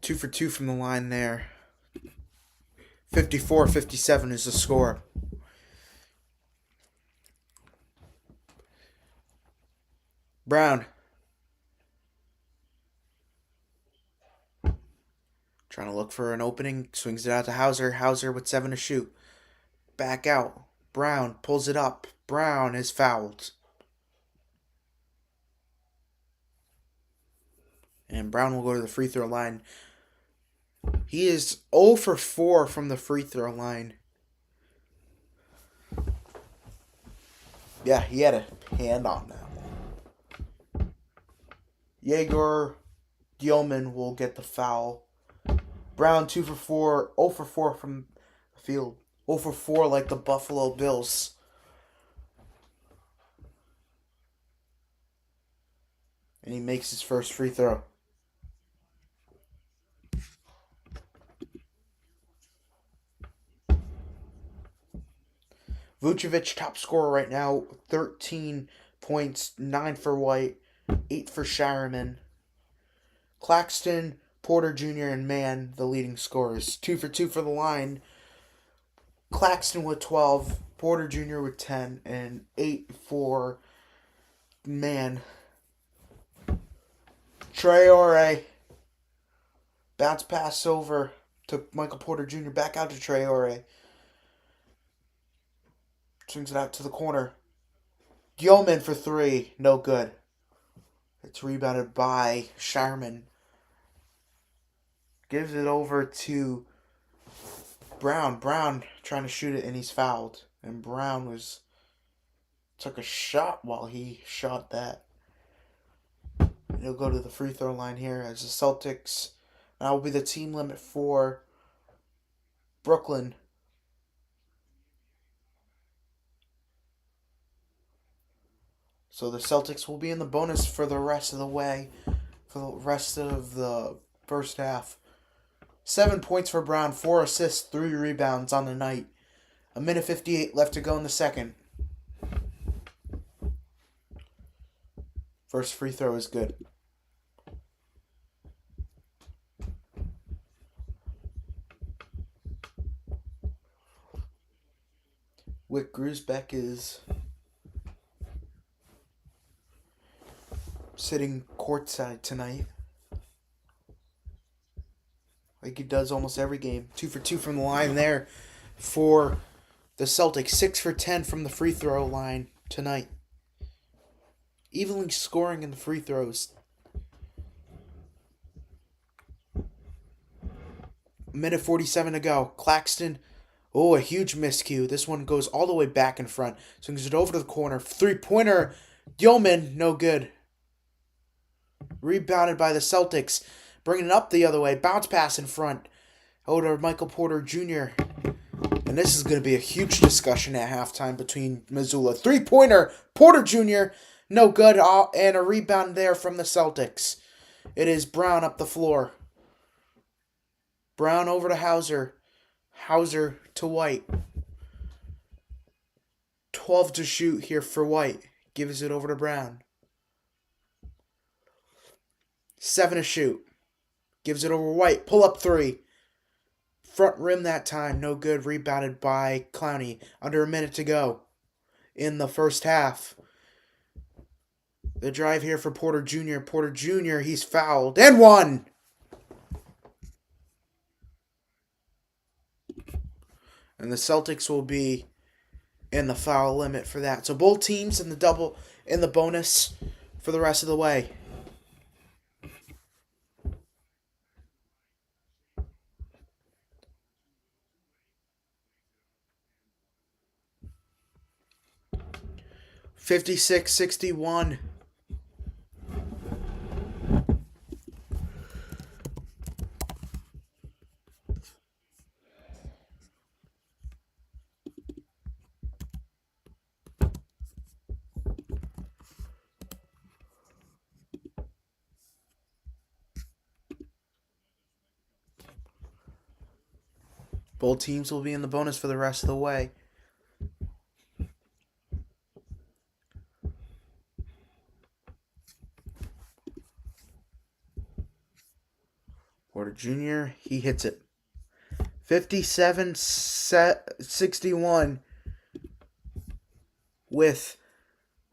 Two for 2 from the line there. 54-57 is the score. Brown. Trying to look for an opening. Swings it out to Hauser. Hauser with 7 to shoot. Back out. Brown pulls it up. Brown is fouled. And Brown will go to the free throw line. He is 0 for 4 from the free throw line. Yeah, he had a hand on that one. Jaeger Gilman will get the foul. Brown 2 for 4, 0 for 4 from the field. 0 for 4 like the Buffalo Bills. And he makes his first free throw. Vucevic, top scorer right now, 13 points, 9 for White, 8 for Shireman. Claxton, Porter Jr., and Mann, the leading scorers. 2 for 2 for the line. Claxton with 12, Porter Jr. with 10, and 8 for Mann. Traore. Bounce pass over to Michael Porter Jr. Back out to Traore. Swings it out to the corner. Gilman for 3. No good. It's rebounded by Shireman. Gives it over to Brown. Brown trying to shoot it and he's fouled. And Brown took a shot while he shot that. And he'll go to the free throw line here as the Celtics. That will be the team limit for Brooklyn. So the Celtics will be in the bonus for the rest of the way, for the rest of the first half. 7 points for Brown, 4 assists, 3 rebounds on the night. 1:58 left to go in the second. First free throw is good. Wick Grusbeck is sitting courtside tonight, like he does almost every game. 2 for 2 from the line there for the Celtics. 6 for 10 from the free throw line tonight. Evenly scoring in the free throws. Minute 47 to go. Claxton. Oh, a huge miscue. This one goes all the way back in front. Swings it over to the corner. 3-pointer. Yeoman, no good. Rebounded by the Celtics. Bringing it up the other way. Bounce pass in front. Over to Michael Porter Jr. And this is going to be a huge discussion at halftime between Missoula. 3-pointer. Porter Jr. No good. And a rebound there from the Celtics. It is Brown up the floor. Brown over to Hauser. Hauser to White. 12 to shoot here for White. Gives it over to Brown. 7 to shoot. Gives it over White. Pull up 3. Front rim that time. No good. Rebounded by Clowney. Under a minute to go in the first half. The drive here for Porter Jr. Porter Jr. He's fouled. And one. And the Celtics will be in the foul limit for that. So both teams in the bonus for the rest of the way. (56-61). Both teams will be in the bonus for the rest of the way. Porter Jr., he hits it. 57-61 with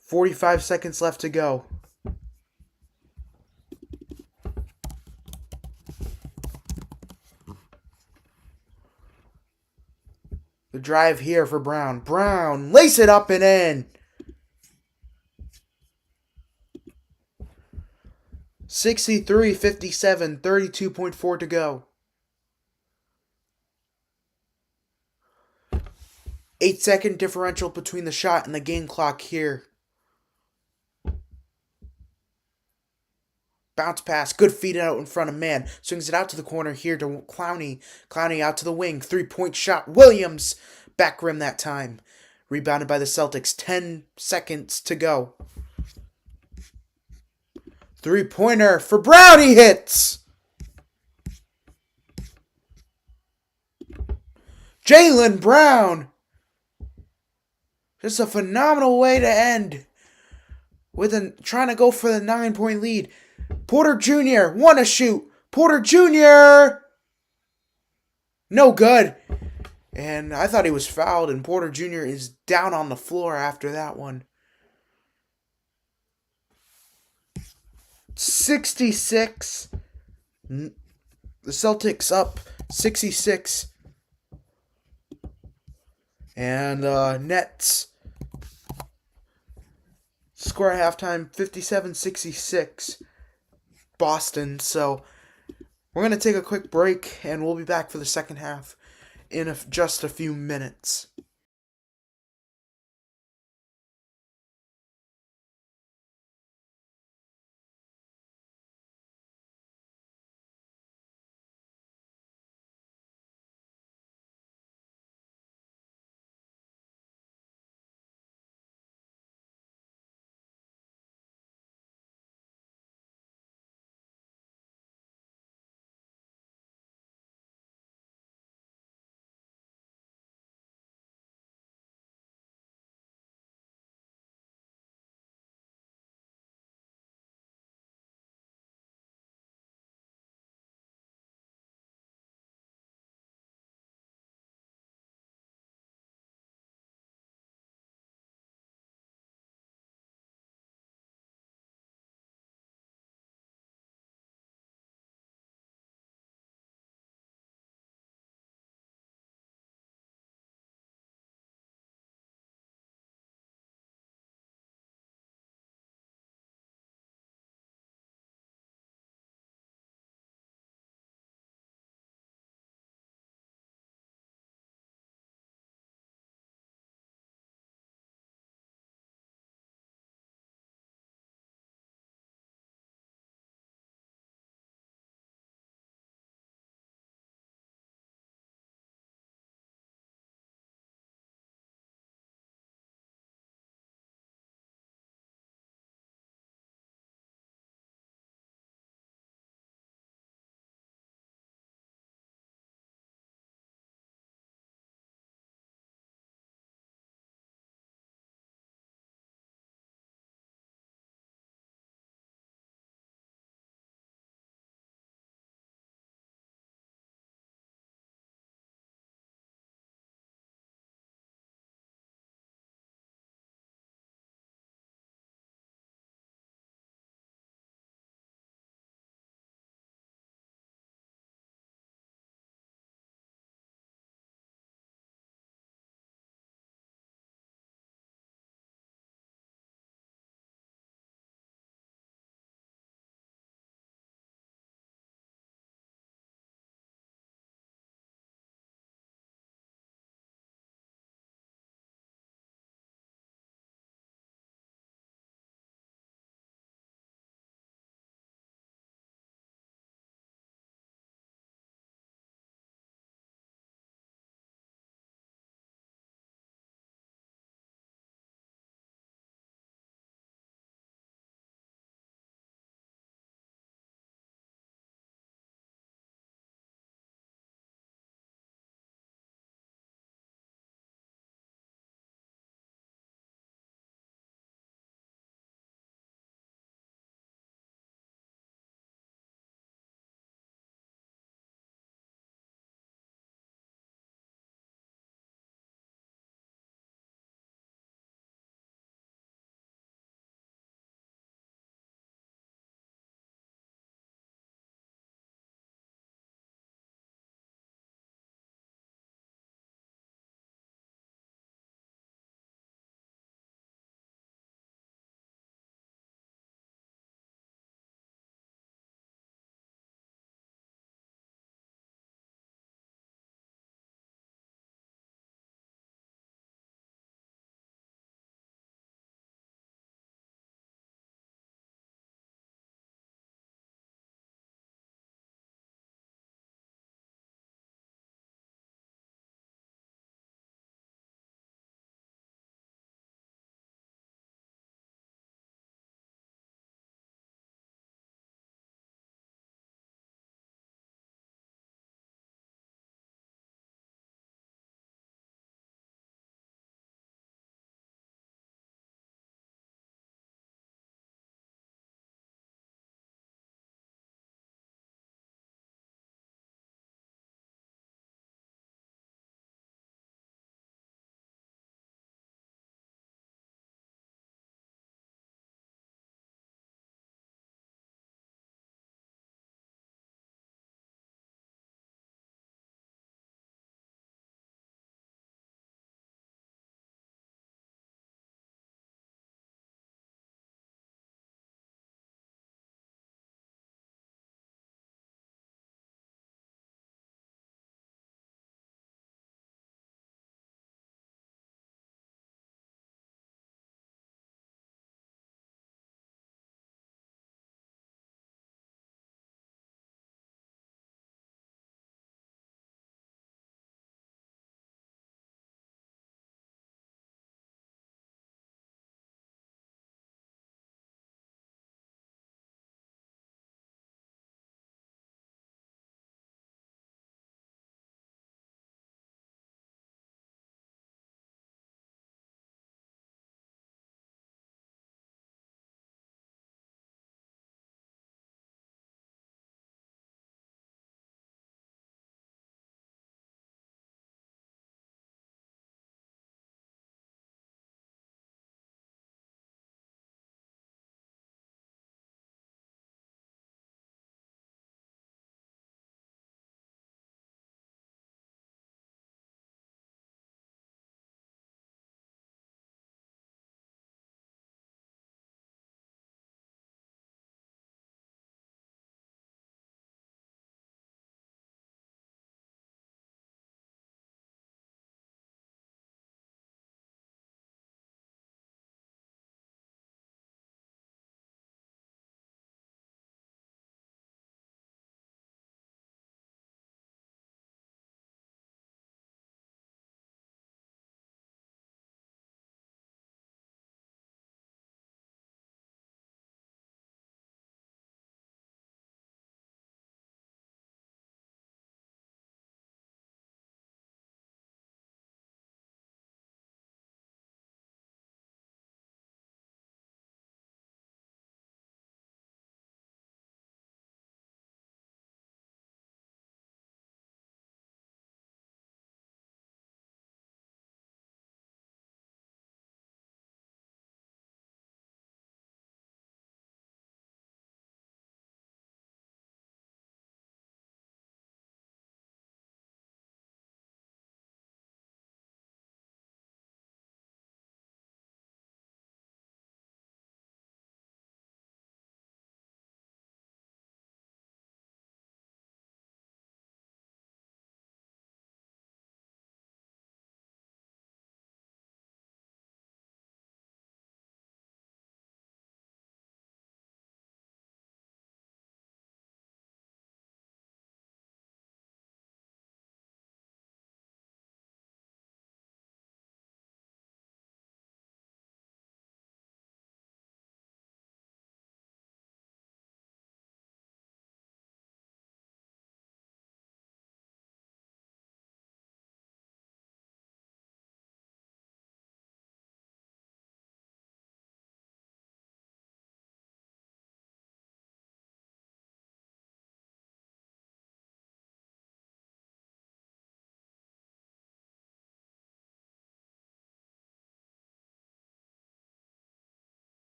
45 seconds left to go. The drive here for Brown. Brown, lace it up and in. 63-57, 32.4 to go. 8-second differential between the shot and the game clock here. Bounce pass, good feed out in front of man. Swings it out to the corner here to Clowney. Clowney out to the wing, 3-point shot. Williams, back rim that time. Rebounded by the Celtics, 10 seconds to go. 3-pointer for Brown, he hits! Jaylen Brown! Just a phenomenal way to end. Trying to go for the 9-point lead. Porter Jr. want to shoot. Porter Jr. No good. And I thought he was fouled, and Porter Jr. is down on the floor after that one. 66. The Celtics up 66. And Nets score at halftime 57-66. Boston. So we're going to take a quick break, and we'll be back for the second half in just a few minutes.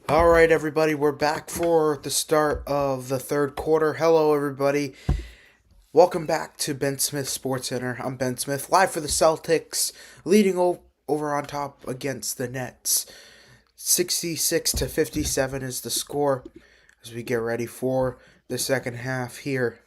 All right, everybody, we're back for the start of the third quarter. Hello, everybody. Welcome back to Ben Smith Sports Center. I'm Ben Smith, live for the Celtics, leading over on top against the Nets. 66-57 is the score as we get ready for the second half here.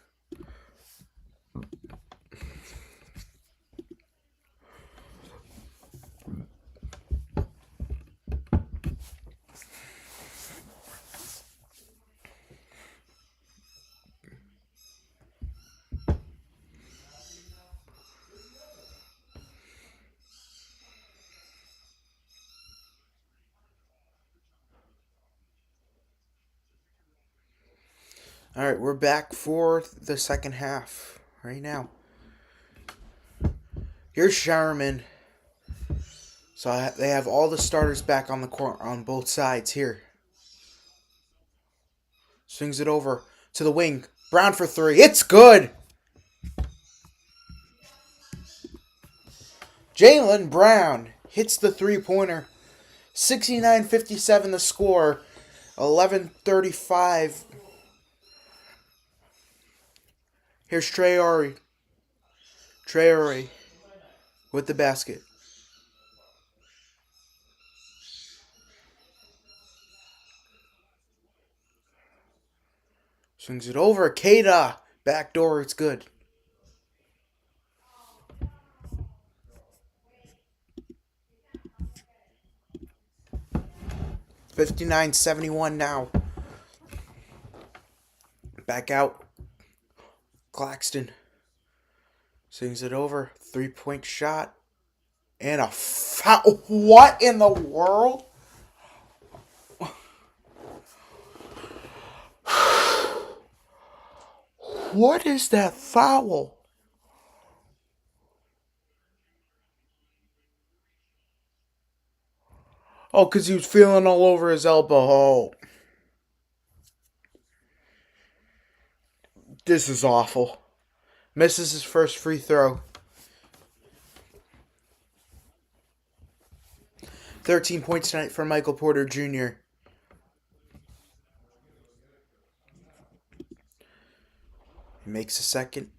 All right, we're back for the second half right now. Here's Sherman. So they have all the starters back on the court on both sides here. Swings it over to the wing. Brown for three. It's good. Jaylen Brown hits the three-pointer. 69-57 the score. 11:35. Here's Traore. Traore with the basket. Swings it over. Keita. Backdoor. It's good. $59-71 now. Back out. Claxton. Swings it over. 3-point shot. And a foul. What in the world? What is that foul? Oh, because he was feeling all over his elbow. Oh. This is awful. Misses his first free throw. 13 points tonight for Michael Porter Jr. He makes a second.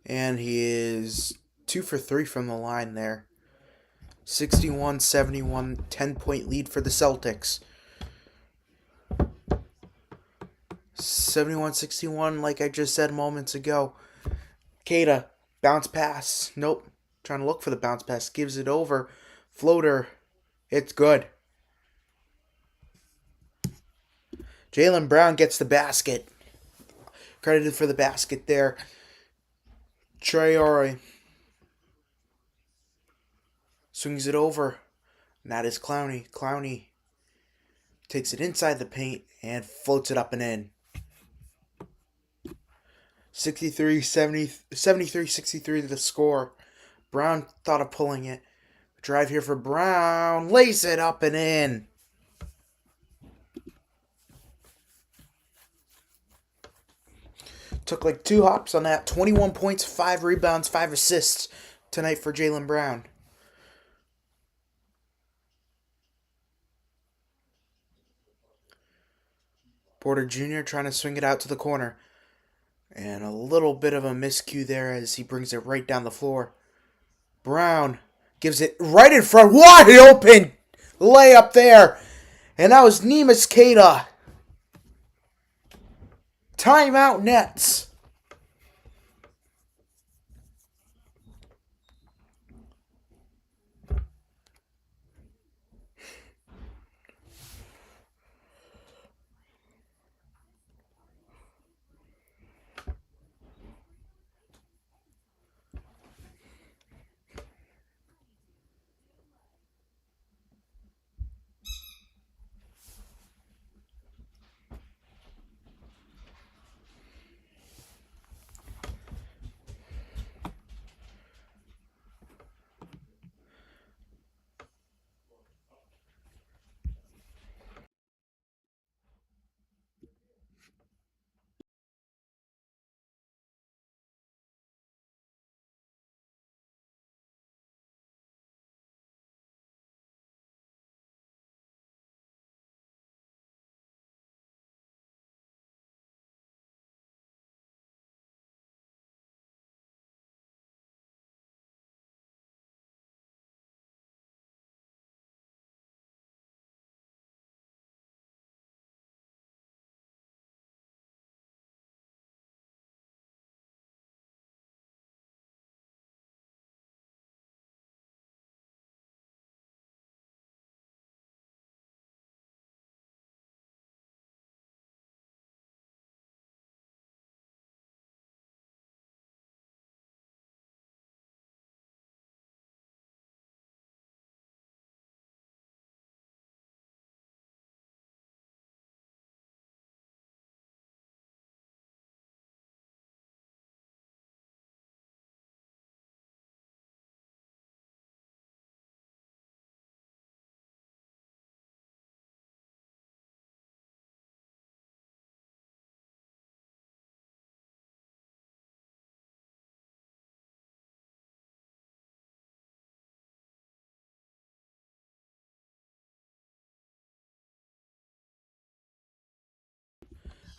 And he is 2 for 3 from the line there. 61-71, 10-point lead for the Celtics. 71-61, like I just said moments ago. Keita, bounce pass. Nope. Trying to look for the bounce pass. Gives it over. Floater. It's good. Jaylen Brown gets the basket. Credited for the basket there. Traore swings it over. And that is Clowney. Clowney takes it inside the paint and floats it up and in. 73-63 the score. Brown thought of pulling it. Drive here for Brown. Lace it up and in. Took like 2 hops on that. 21 points, 5 rebounds, 5 assists tonight for Jaylen Brown. Porter Jr. trying to swing it out to the corner. And a little bit of a miscue there as he brings it right down the floor. Brown gives it right in front. Wide open layup there. And that was Neemias Queta. Timeout Nets.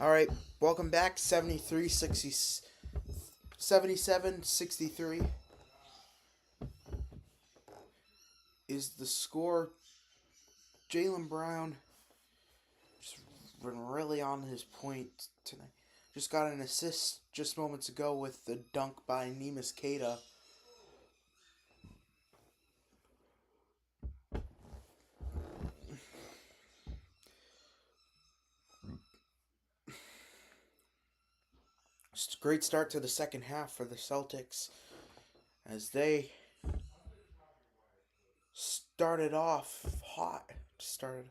All right, welcome back. 77-63 is the score. Jaylen Brown just been really on his point tonight. Just got an assist just moments ago with the dunk by Neemias Queta. Great start to the second half for the Celtics as they started off hot. Started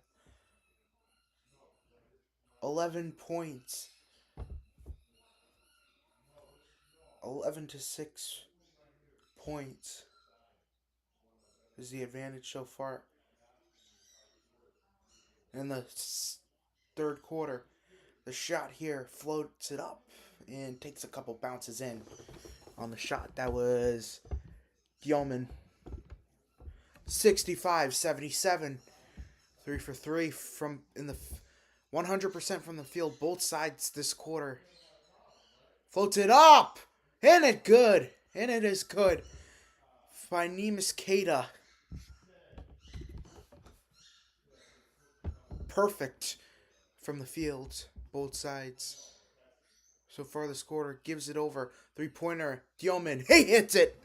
11 points. 11-6 points is the advantage so far. In the third quarter, the shot here floats it up and takes a couple bounces in on the shot. That was Yeoman. 65-77. 3 for 3 from in the 100% from the field. Both sides this quarter. Floats it up. And it good. And it is good. By Neemias Queta. Perfect from the field. Both sides. So far this quarter gives it over. 3-pointer. Yeoman. He hits it.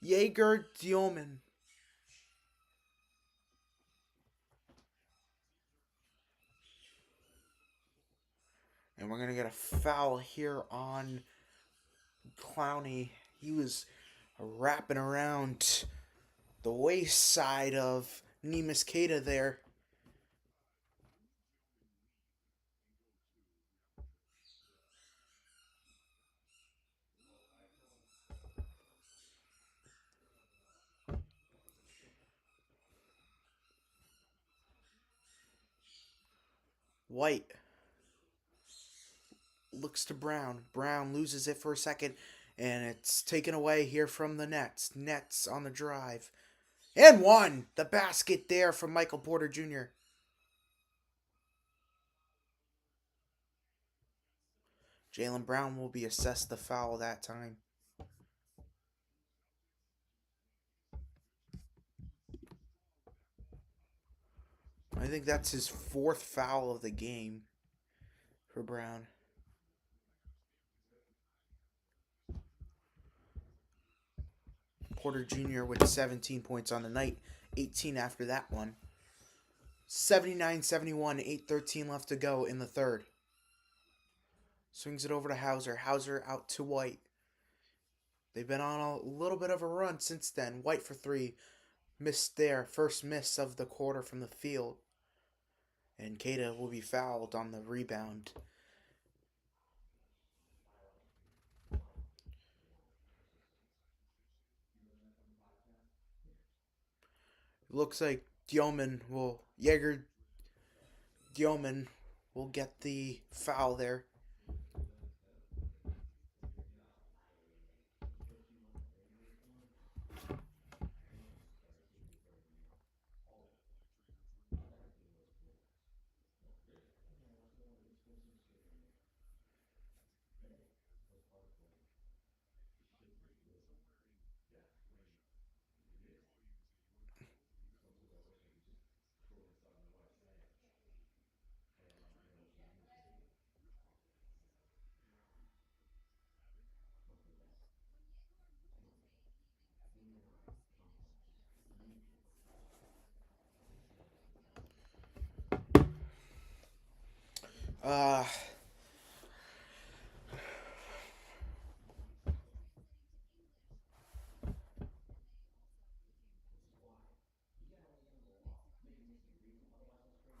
Jaeger Yeoman. And we're going to get a foul here on Clowney. He was wrapping around the waist side of Neemias Queta there. White looks to Brown. Brown loses it for a second, and it's taken away here from the Nets. Nets on the drive. And one! The basket there from Michael Porter Jr. Jaylen Brown will be assessed the foul that time. I think that's his fourth foul of the game for Brown. Porter Jr. with 17 points on the night, 18 after that one. 79-71, 8:13 left to go in the third. Swings it over to Hauser. Hauser out to White. They've been on a little bit of a run since then. White for 3. Missed there. First miss of the quarter from the field. And Queta will be fouled on the rebound. Looks like Jaeger Yeoman will get the foul there.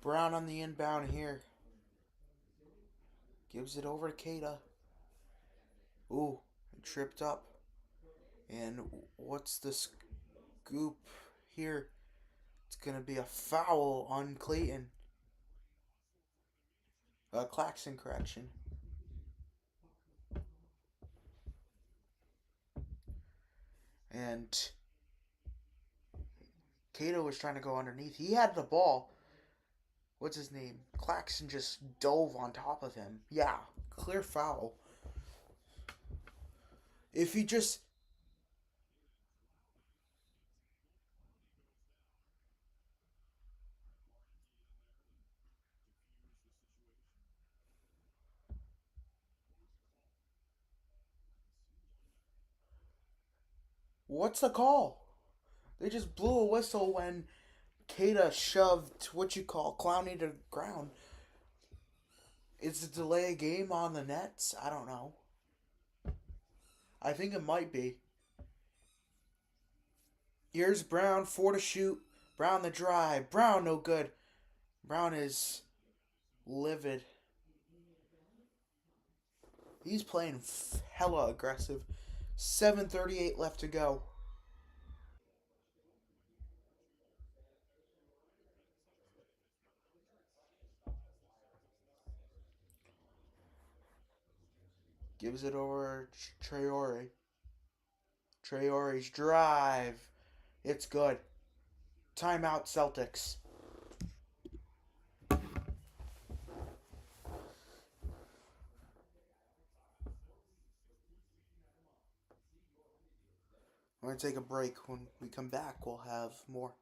Brown on the inbound here. Gives it over to Queta. Ooh, tripped up. And what's the scoop here? It's going to be a foul on Clayton. Claxton, correction. And Cato was trying to go underneath. He had the ball. What's his name? Claxton just dove on top of him. Yeah, clear foul. If he just what's the call? They just blew a whistle when Kata shoved what you call Clowney to the ground. Is the delay a game on the Nets? I don't know. I think it might be. Here's Brown, 4 to shoot. Brown the drive. Brown no good. Brown is livid. He's playing hella aggressive. 7:38 left to go. Gives it over Traore. Traore's drive. It's good. Timeout Celtics. We're going to take a break. When we come back, we'll have more.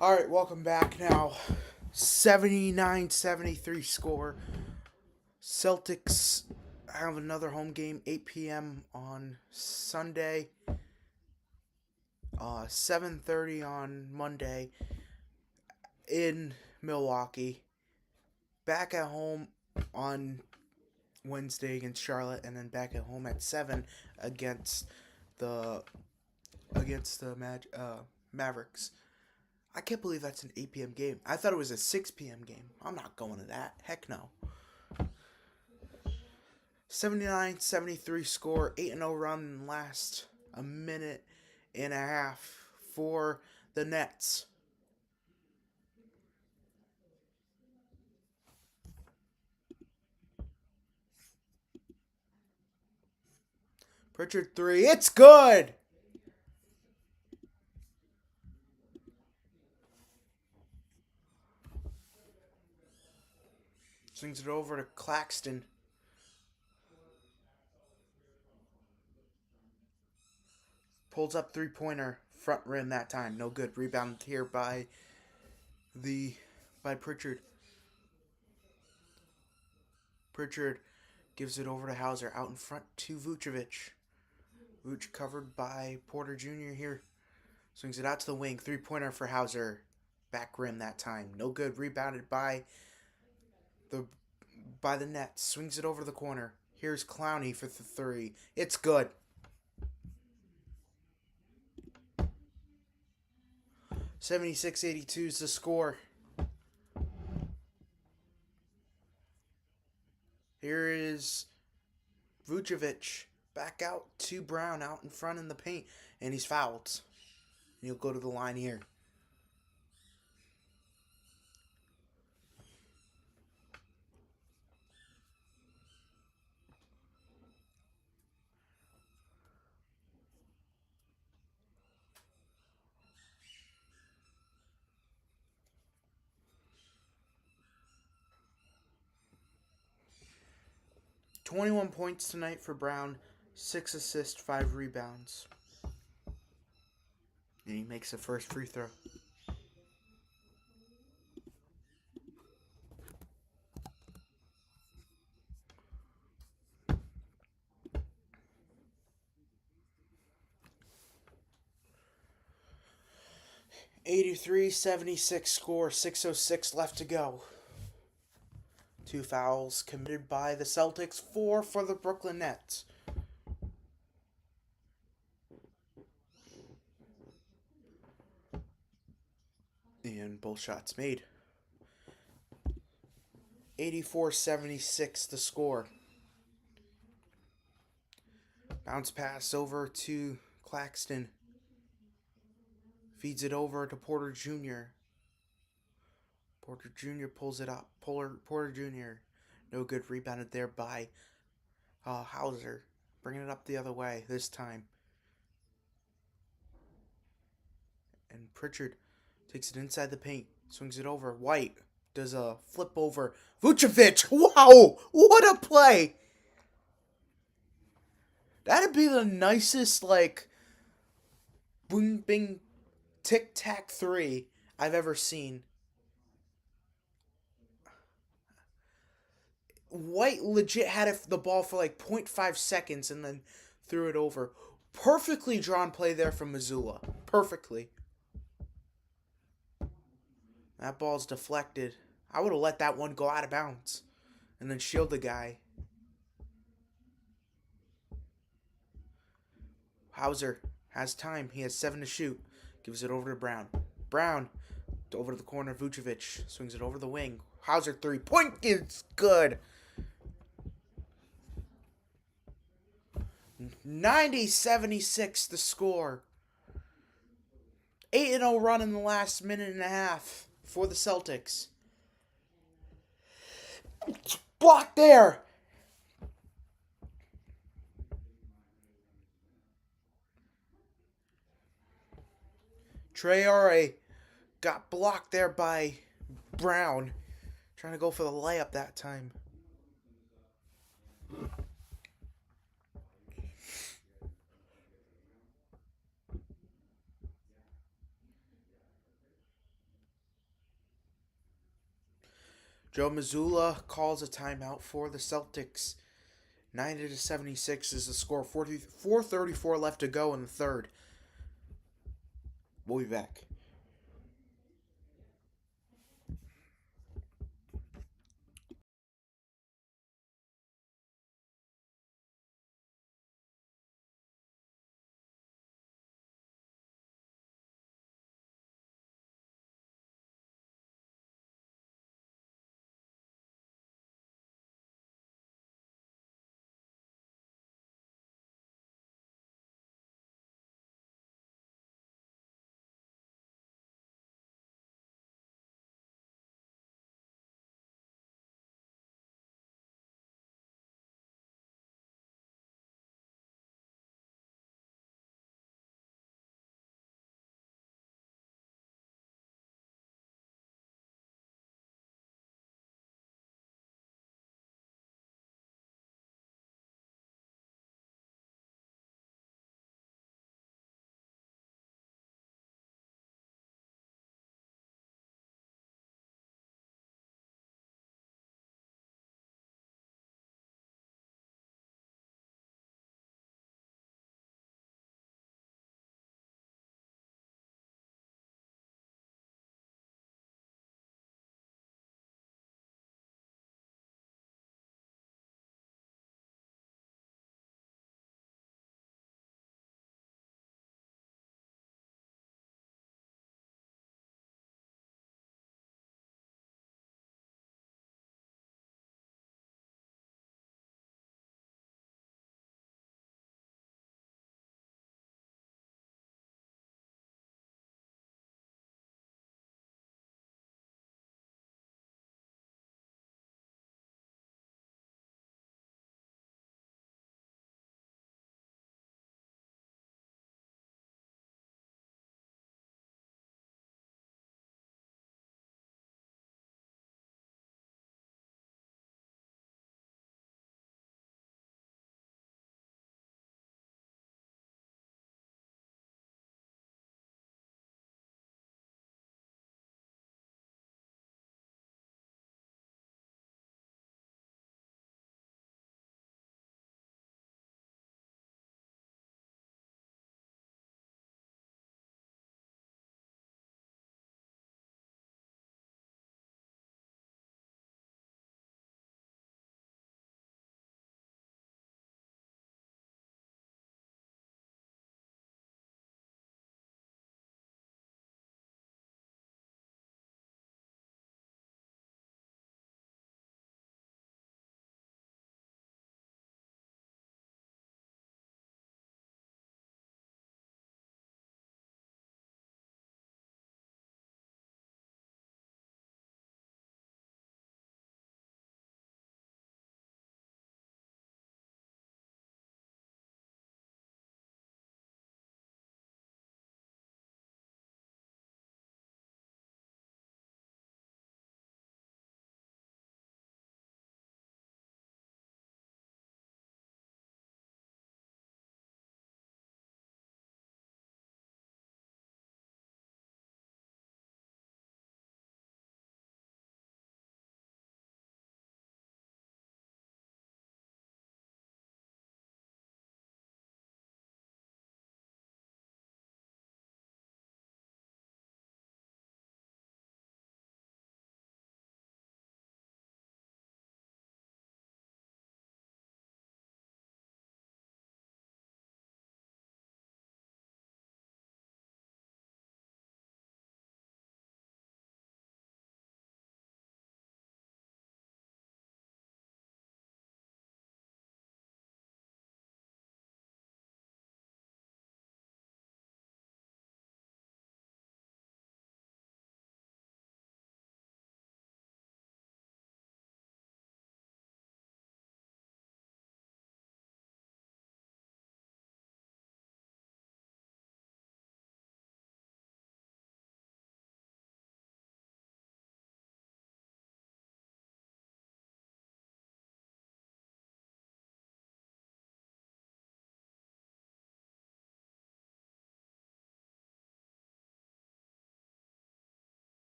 All right, welcome back now. 79-73 score. Celtics have another home game, 8 p.m. on Sunday. 7:30 on Monday in Milwaukee. Back at home on Wednesday against Charlotte, and then back at home at 7 against the Mavericks. I can't believe that's an 8 p.m. game. I thought it was a 6 p.m. game. I'm not going to that. Heck no. 79-73 score, 8-0 run last a minute and a half for the Nets. Pritchard 3. It's good! Swings it over to Claxton. Pulls up 3-pointer. Front rim that time. No good. Rebound here by Pritchard. Pritchard gives it over to Hauser. Out in front to Vucevic. Vuce covered by Porter Jr. here. Swings it out to the wing. 3-pointer for Hauser. Back rim that time. No good. Rebounded by the net. Swings it over the corner. Here's Clowney for the 3. It's good. 76-82 is the score. Here is Vucevic back out to Brown out in front in the paint, and he's fouled. And he'll go to the line here. "21 points tonight for Brown, 6 assists, 5 rebounds." And he makes the first free throw. "83-76 score, 6:06 left to go." 2 fouls committed by the Celtics, 4 for the Brooklyn Nets. And both shots made. 84-76 the score. Bounce pass over to Claxton. Feeds it over to Porter Jr. Porter Jr. pulls it up. Porter Jr. No good. Rebounded there by Hauser. Bringing it up the other way this time. And Pritchard takes it inside the paint. Swings it over. White does a flip over. Vucevic! Wow! What a play! That'd be the nicest, boom, bing, tic-tac 3 I've ever seen. White legit had the ball for 0.5 seconds and then threw it over. Perfectly drawn play there from Mazzulla. Perfectly. That ball's deflected. I would have let that one go out of bounds and then shield the guy. Hauser has time. He has 7 to shoot. Gives it over to Brown. Brown over to the corner. Vucevic swings it over the wing. Hauser 3-point is good. 90-76 the score. 8-0 run in the last minute and a half for the Celtics. Blocked there. Traore got blocked there by Brown. Trying to go for the layup that time. Joe Mazzulla calls a timeout for the Celtics. 90-76 is the score. 4:34 left to go in the third. We'll be back.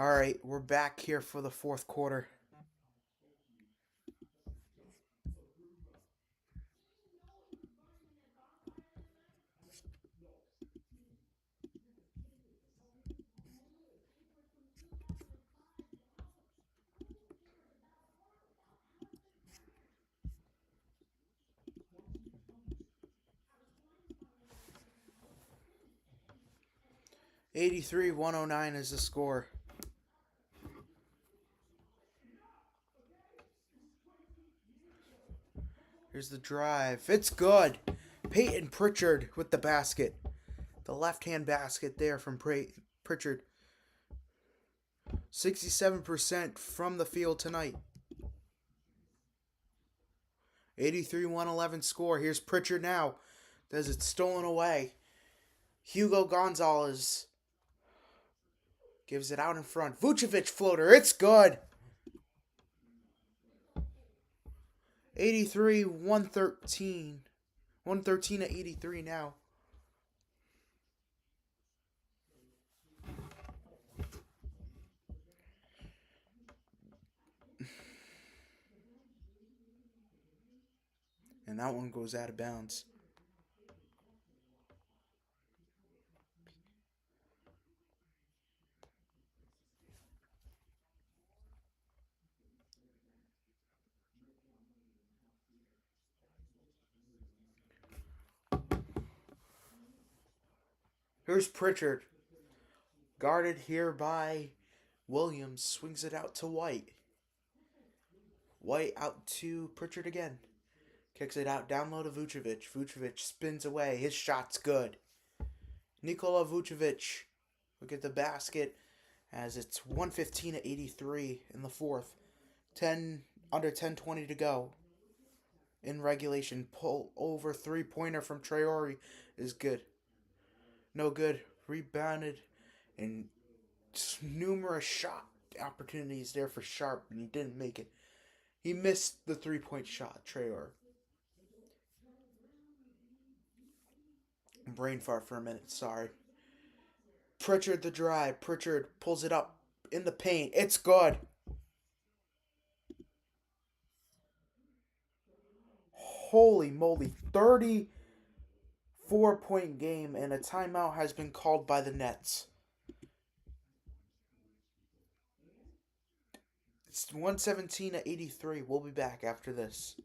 All right, we're back here for the fourth quarter. '83 109 is the score. Here's the drive. It's good. Peyton Pritchard with the basket. The left-hand basket there from Pritchard. 67% from the field tonight. '83 111 score. Here's Pritchard now. Does it stolen away. Hugo Gonzalez gives it out in front. Vucevic floater. It's good. '83 113. 113 to 83 now. And that one goes out of bounds. Here's Pritchard. Guarded here by Williams. Swings it out to White. White out to Pritchard again. Kicks it out down low to Vucevic. Vucevic spins away. His shot's good. Nikola Vucevic will get the basket as it's 115 to 83 in the fourth. Under 10:20 to go. In regulation, pull over three-pointer from Traore is good. No good. Rebounded, and numerous shot opportunities there for Sharp, and he didn't make it. He missed the three-point shot, Traore. Brain fart for a minute, sorry. Pritchard the drive. Pritchard pulls it up in the paint. It's good. Holy moly. 34-point game, and a timeout has been called by the Nets. It's 117 to 83. We'll be back after this.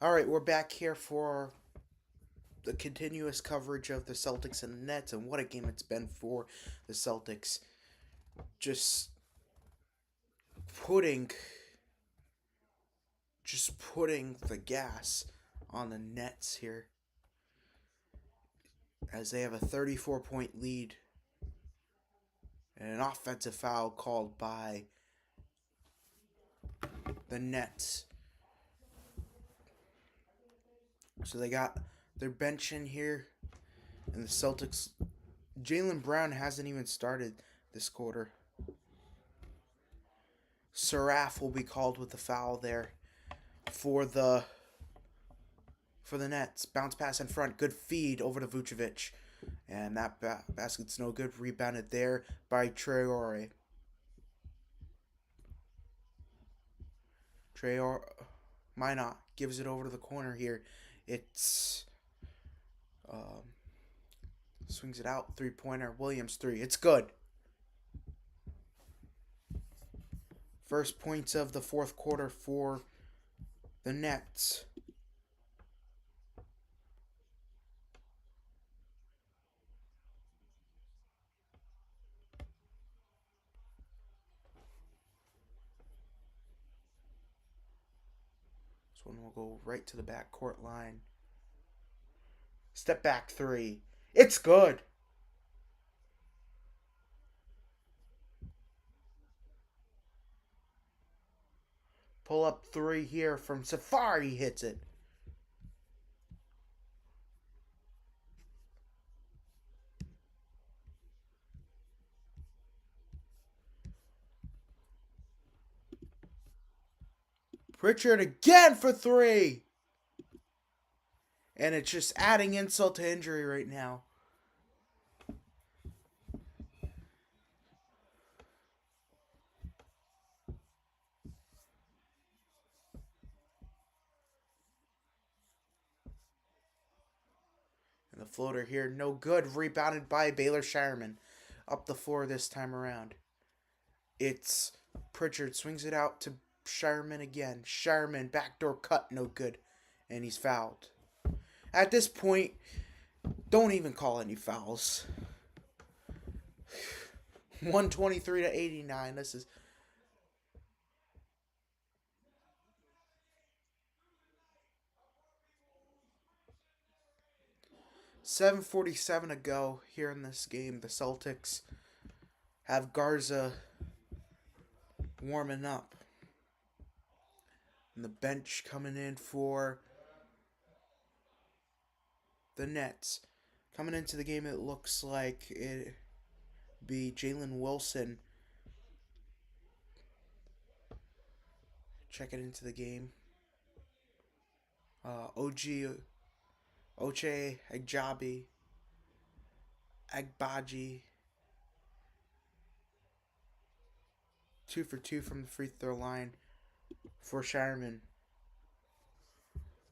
All right, we're back here for the continuous coverage of the Celtics and the Nets, and what a game it's been for the Celtics. Just putting putting the gas on the Nets here as they have a 34-point lead and an offensive foul called by the Nets. So they got their bench in here, and the Celtics. Jaylen Brown hasn't even started this quarter. Seraph will be called with the foul there for the Nets. Bounce pass in front. Good feed over to Vucevic. And that basket's no good. Rebounded there by Traore. Minot gives it over to the corner here. It's swings it out. 3-pointer. Williams 3. It's good. First points of the fourth quarter for the Nets. This one will go right to the backcourt line. Step back 3. It's good. Pull up 3 here from Safari. Hits it. Pritchard again for 3. And it's just adding insult to injury right now. And the floater here, no good. Rebounded by Baylor Shireman. Up the floor this time around. It's Pritchard swings it out to Shireman again. Shireman, backdoor cut, no good. And he's fouled. At this point, don't even call any fouls. 123 to 89. This is 7:47 to go here in this game. The Celtics have Garza warming up. And the bench coming in for the Nets. Coming into the game, it looks like it be Jalen Wilson checking into the game. Oche Agbaji, Agbaji, 2 for 2 from the free throw line for Shireman.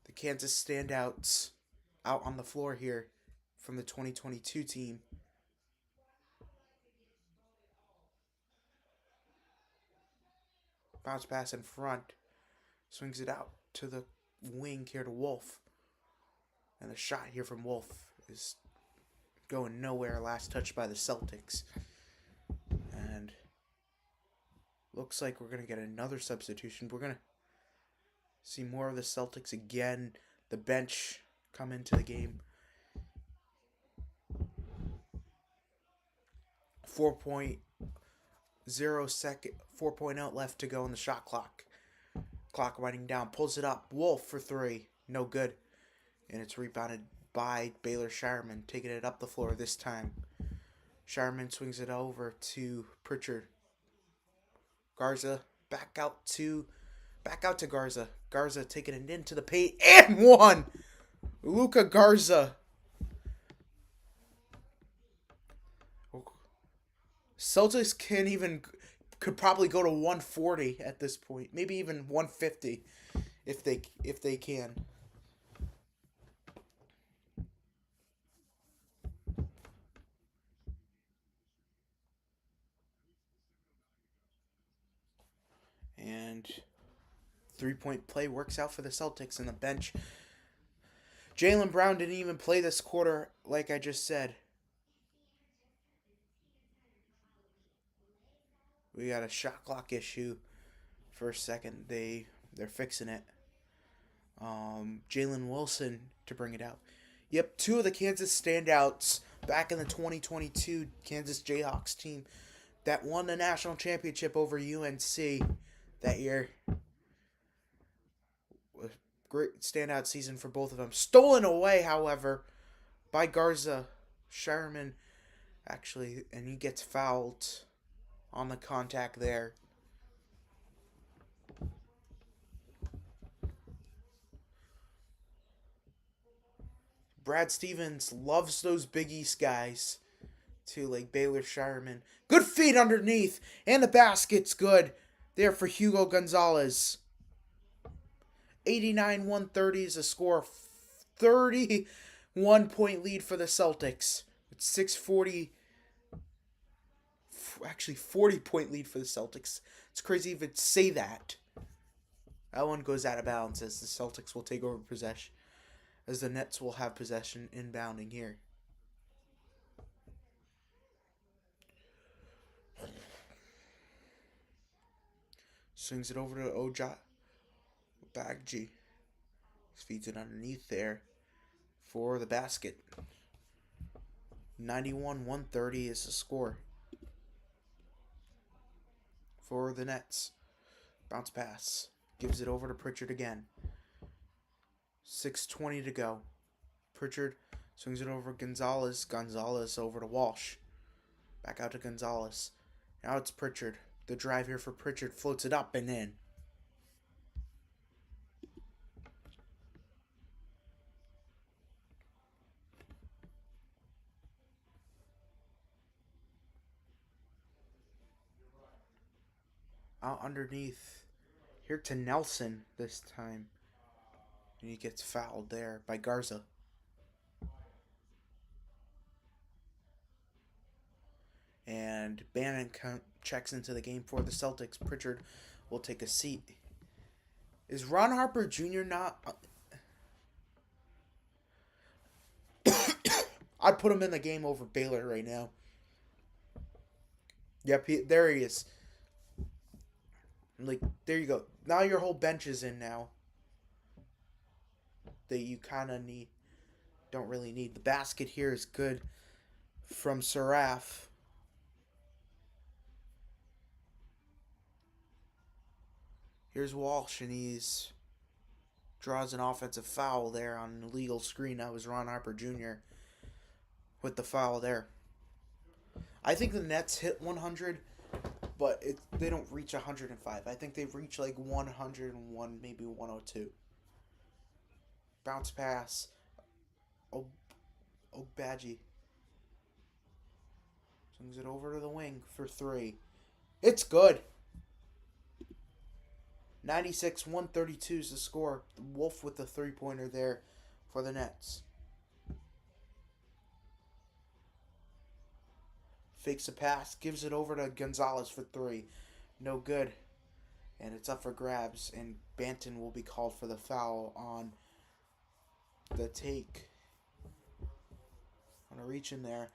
The Kansas standouts out on the floor here from the 2022 team. Bounce pass in front. Swings it out to the wing here to Wolf. And the shot here from Wolf is going nowhere. Last touch by the Celtics. And looks like we're going to get another substitution. We're going to see more of the Celtics again. The bench come into the game. 4.0 left to go in the shot clock. Clock winding down. Pulls it up. Wolf for 3. No good. And it's rebounded by Baylor Shireman, taking it up the floor this time. Shireman swings it over to Pritchard. Garza back out to Garza. Garza taking it into the paint and 1. Luka Garza. Celtics could probably go to 140 at this point, maybe even 150 if they can. And 3-point play works out for the Celtics in the bench. Jaylen Brown didn't even play this quarter, like I just said. We got a shot clock issue for a second. They're fixing it. Jalen Wilson to bring it out. Yep, two of the Kansas standouts back in the 2022 Kansas Jayhawks team that won the national championship over UNC that year. A great standout season for both of them. Stolen away, however, by Garza Shireman, actually, and he gets fouled on the contact there. Brad Stevens loves those Big East guys, too, like Baylor Shireman. Good feet underneath, and the basket's good there for Hugo Gonzalez. 89-130 is a score. 31-point lead for the Celtics. With 6:40, actually 40-point lead for the Celtics. It's crazy to even say that. That one goes out of bounds as the Celtics will take over possession. As the Nets will have possession inbounding here. Swings it over to Oja Bagji. Feeds it underneath there for the basket. 91-130 is the score for the Nets. Bounce pass. Gives it over to Pritchard again. 6:20 to go. Pritchard swings it over Gonzalez. Gonzalez over to Walsh. Back out to Gonzalez. Now it's Pritchard. The drive here for Pritchard floats it up and in. Out underneath. Here to Nelson this time. And he gets fouled there by Garza. And Bannon checks into the game for the Celtics. Pritchard will take a seat. Is Ron Harper Jr. not... I'd put him in the game over Baylor right now. Yep, there he is. Like, there you go. Now your whole bench is in now. That you kind of don't really need. The basket here is good from Saraf. Here's Walsh, and he's draws an offensive foul there on an illegal screen. That was Ron Harper Jr. with the foul there. I think the Nets hit 100, but they don't reach 105. I think they've reached like 101, maybe 102. Bounce pass. Ogbaji. Swings it over to the wing for three. It's good. 96-132 is the score. Wolf with the three-pointer there for the Nets. Fakes a pass. Gives it over to Gonzalez for three. No good. And it's up for grabs. And Banton will be called for the foul on the take. I'm going to reach in there.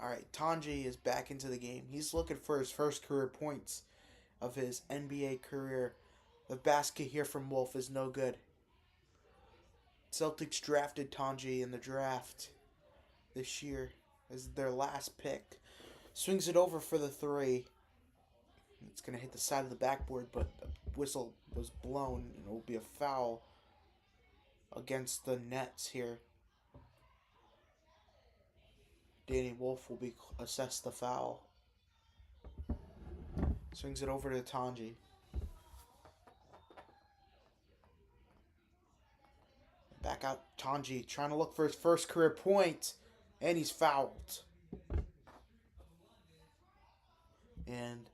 Alright, Tanji is back into the game. He's looking for his first career points of his NBA career. The basket here from Wolf is no good. Celtics drafted Tanji in the draft this year as their last pick. Swings it over for the three. It's going to hit the side of the backboard, but the whistle was blown, and it will be a foul against the Nets here. Danny Wolf will be assessed the foul. Swings it over to Tanji. Back out Tanji, trying to look for his first career point, and he's fouled. And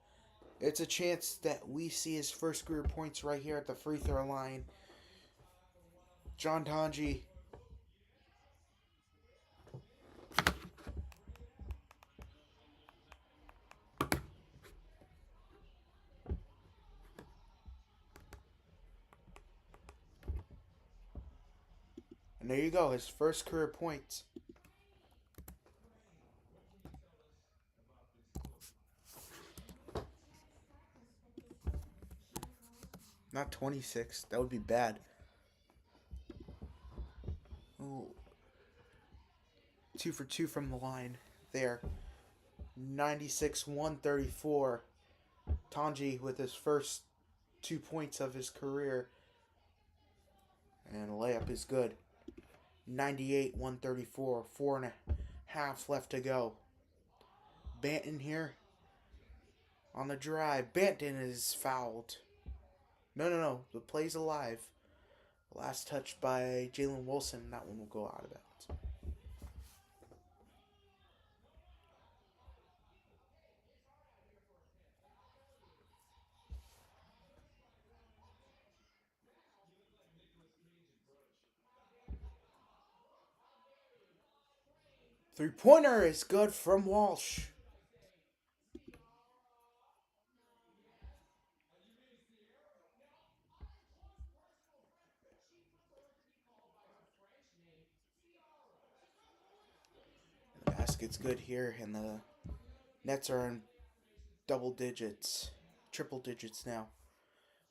it's a chance that we see his first career points right here at the free throw line. John Tanji. And there you go, his first career points. Not 26. That would be bad. Ooh. 2 for 2 from the line there. 96, 134. Tanji with his first 2 points of his career. And a layup is good. 98, 134. 4.5 left to go. Banton here on the drive. Banton is fouled. No. The play's alive. Last touch by Jalen Wilson. That one will go out of bounds. Three-pointer is good from Walsh. The basket's good here, and the Nets are in double digits, triple digits now.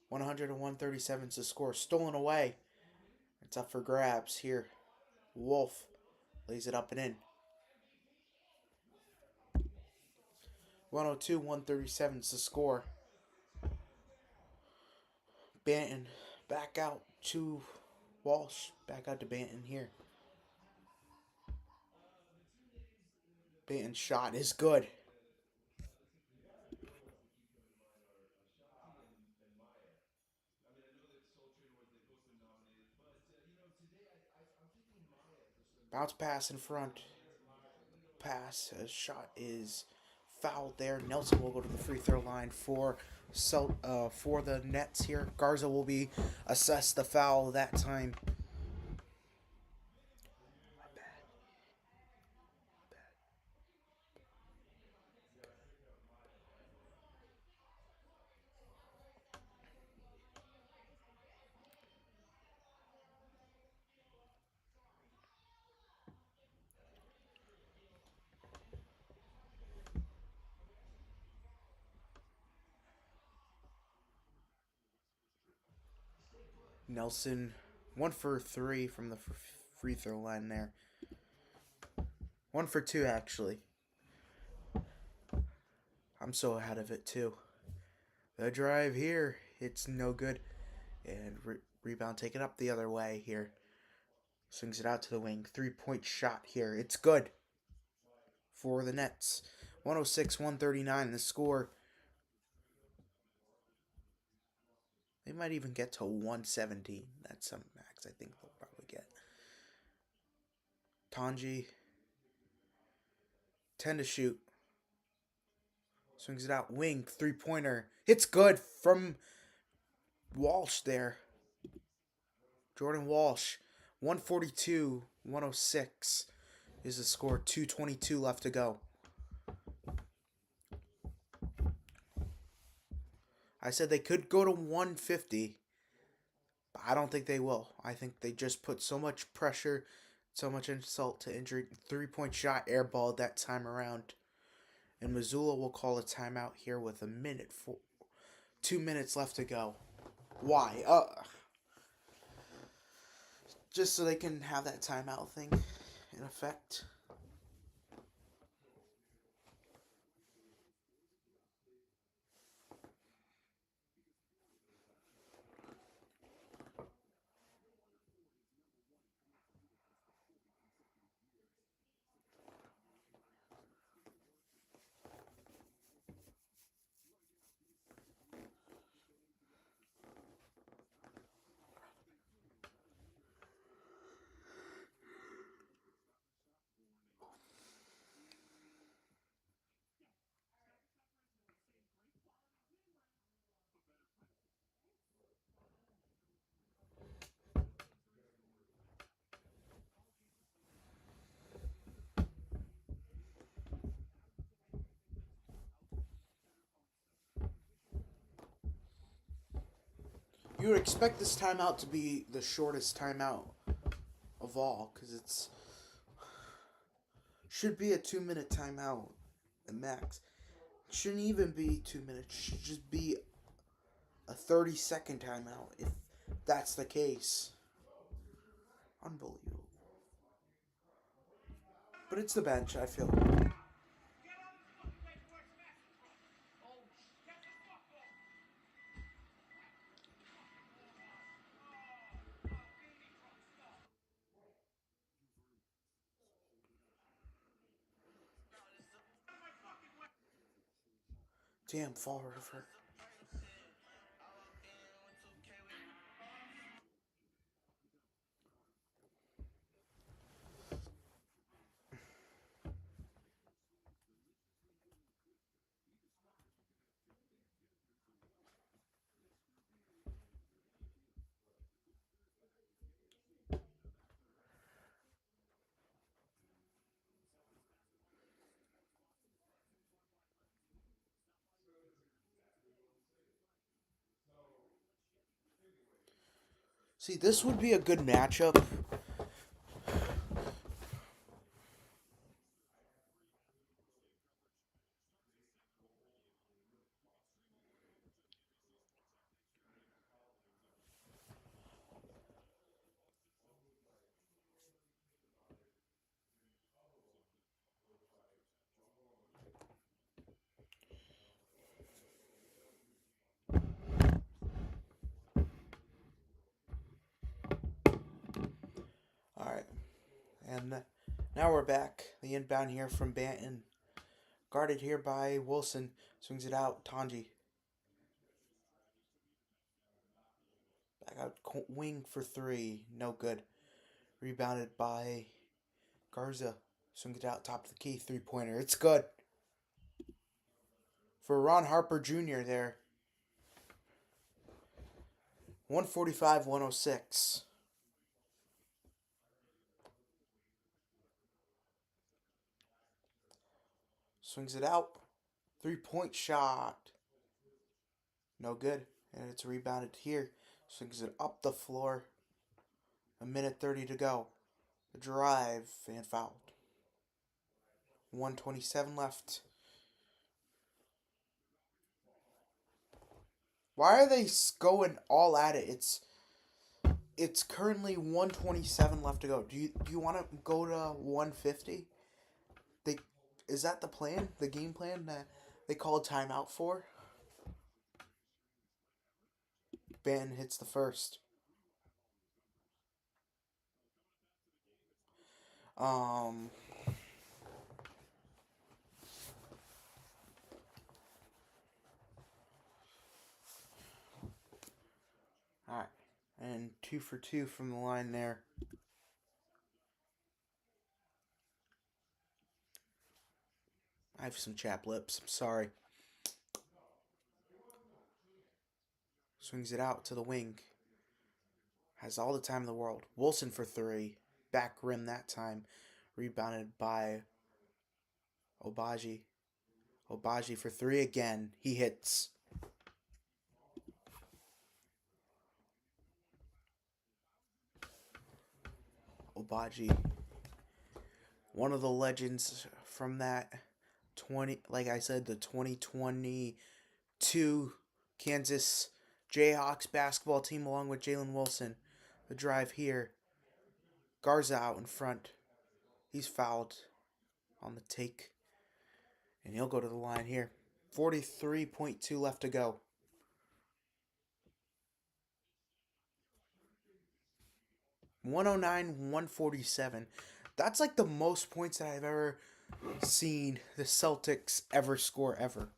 100 and 137 is the score. Stolen away. It's up for grabs here. Wolf lays it up and in. 102, 137 is the score. Banton back out to Walsh. Back out to Banton here. Banton's shot is good. Bounce pass in front. Pass. A shot is fouled there. Nelson will go to the free throw line for the Nets here. Garza will be assessed the foul that time. Nelson, 1 for 3 from the free throw line there. 1 for 2, actually. I'm so ahead of it, too. The drive here, it's no good. And rebound taken up the other way here. Swings it out to the wing. 3-point shot here. It's good for the Nets. 106, 139 the score. They might even get to 117. That's some max I think they'll probably get. Tanji, 10 to shoot. Swings it out. Wing, 3-pointer. It's good from Walsh there. Jordan Walsh. 142, 106 is the score. 2:22 left to go. I said they could go to 150, but I don't think they will. I think they just put so much pressure, so much insult to injury. 3-point shot airballed that time around. And Missoula will call a timeout here with 2 minutes left to go. Why? Just so they can have that timeout thing in effect. You would expect this timeout to be the shortest timeout of all, because it's should be a 2-minute timeout at max. It shouldn't even be 2 minutes. It should just be a 30-second timeout if that's the case. Unbelievable. But it's the bench, I feel. Damn, Fall River. See, this would be a good matchup. Alright. And now we're back. The inbound here from Banton. Guarded here by Wilson. Swings it out. Tanji. Back out wing for three. No good. Rebounded by Garza. Swings it out top of the key. 3-pointer. It's good. For Ron Harper Jr. there. 145-106. Swings it out. 3-point shot. No good. And it's rebounded here. Swings it up the floor. 1:30 to go. The drive and fouled. 1:27 left. Why are they going all at it? It's currently 1:27 left to go. Do you want to go to 150? Is that the plan? The game plan that they call a timeout for? Ben hits the first. Alright. And 2 for 2 from the line there. I have some chapped lips. I'm sorry. Swings it out to the wing. Has all the time in the world. Wilson for 3. Back rim that time. Rebounded by Obaji. Obaji for 3 again. He hits. Obaji. One of the legends from that like I said, the 2022 Kansas Jayhawks basketball team along with Jalen Wilson. The drive here. Garza out in front. He's fouled on the take. And he'll go to the line here. 43.2 left to go. (109-147). That's like the most points that I've ever seen the Celtics ever score ever.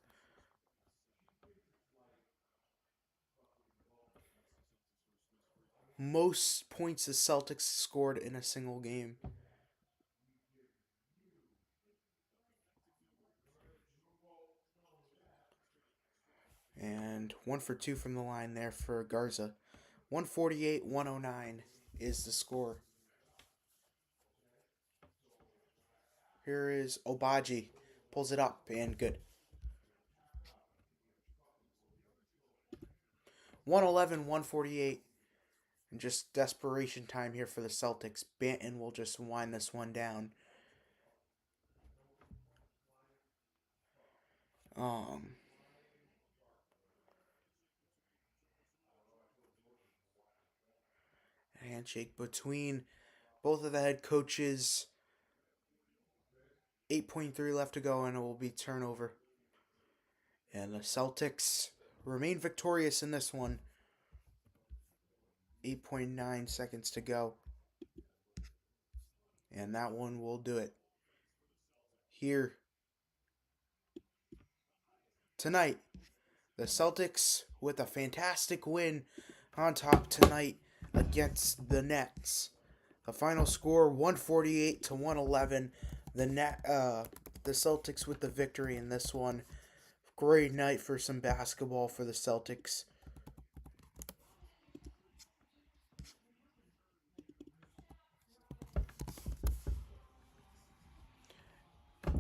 Most points the Celtics scored in a single game. And 1 for 2 from the line there for Garza. 148-109 is the score. Here is Obaji. Pulls it up and good. 111-148. And just desperation time here for the Celtics. Banton will just wind this one down. Handshake between both of the head coaches. 8.3 left to go, and it will be turnover. And the Celtics remain victorious in this one. 8.9 seconds to go. And that one will do it. Here tonight, the Celtics with a fantastic win on top tonight against the Nets. The final score 148-111. The Celtics with the victory in this one. Great night for some basketball for the Celtics.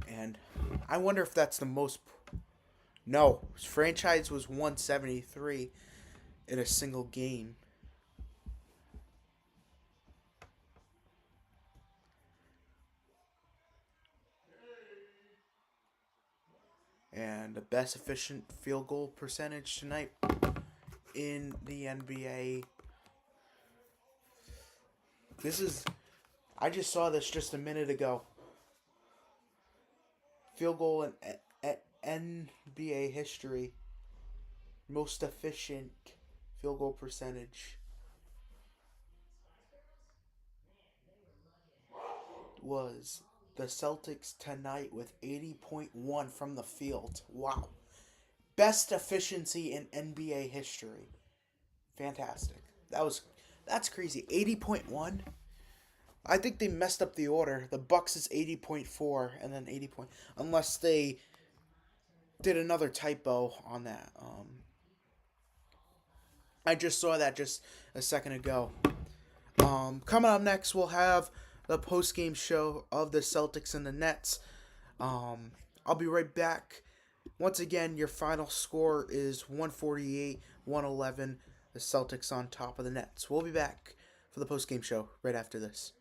And I wonder if that's the most. No, his franchise was 173 in a single game. And the best efficient field goal percentage tonight in the NBA. I just saw this just a minute ago. Field goal in NBA history. Most efficient field goal percentage was the Celtics tonight with 80.1 from the field. Wow. Best efficiency in NBA history. Fantastic. That's crazy. 80.1. I think they messed up the order. The Bucks is 80.4 and then 80 point, unless they did another typo on that. I just saw that just a second ago. Coming up next, we'll have the post-game show of the Celtics and the Nets. I'll be right back. Once again, your final score is 148-111. The Celtics on top of the Nets. We'll be back for the post-game show right after this.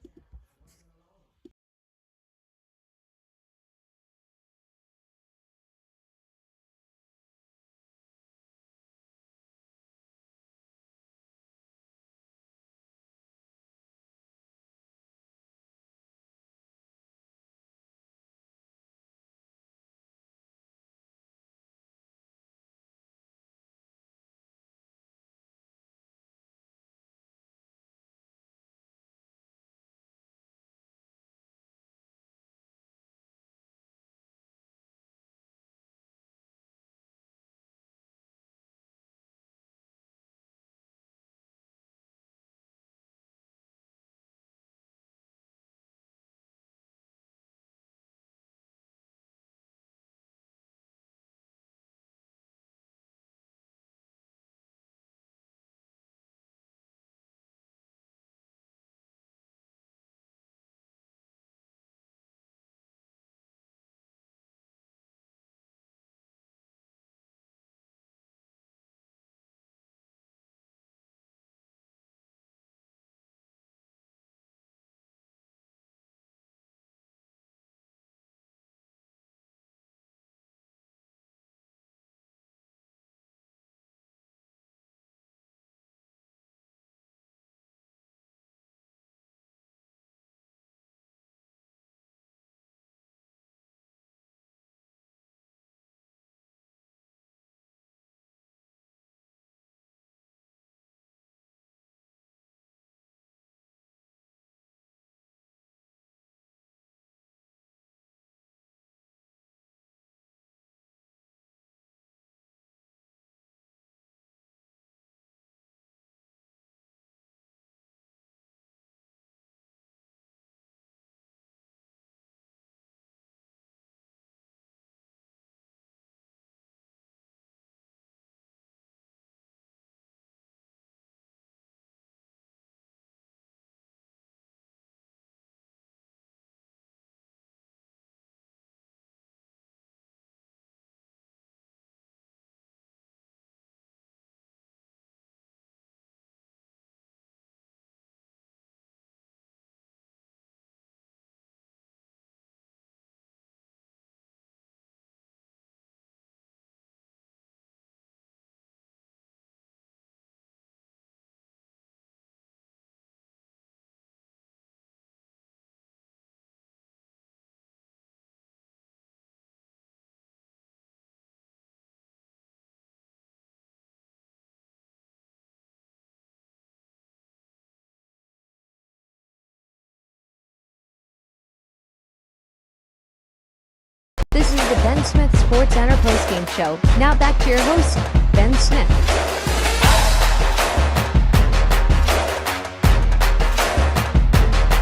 This is the Ben Smith Sports Center postgame show. Now back to your host, Ben Smith.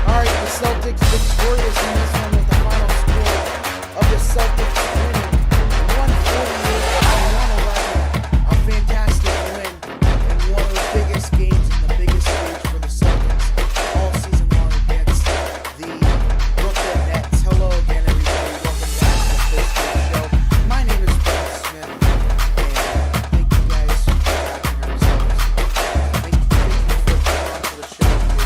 Alright, the Celtics victorious in this one with the final score of the Celtics winning 148-111. A fantastic win and one of the biggest games and the biggest stage for the Celtics all season long against the Brooklyn Nets. Hello again, everybody. Welcome back to the First Game Show. My name is Ben Smith, and thank you guys for watching our results. Thank you for coming on to the show here.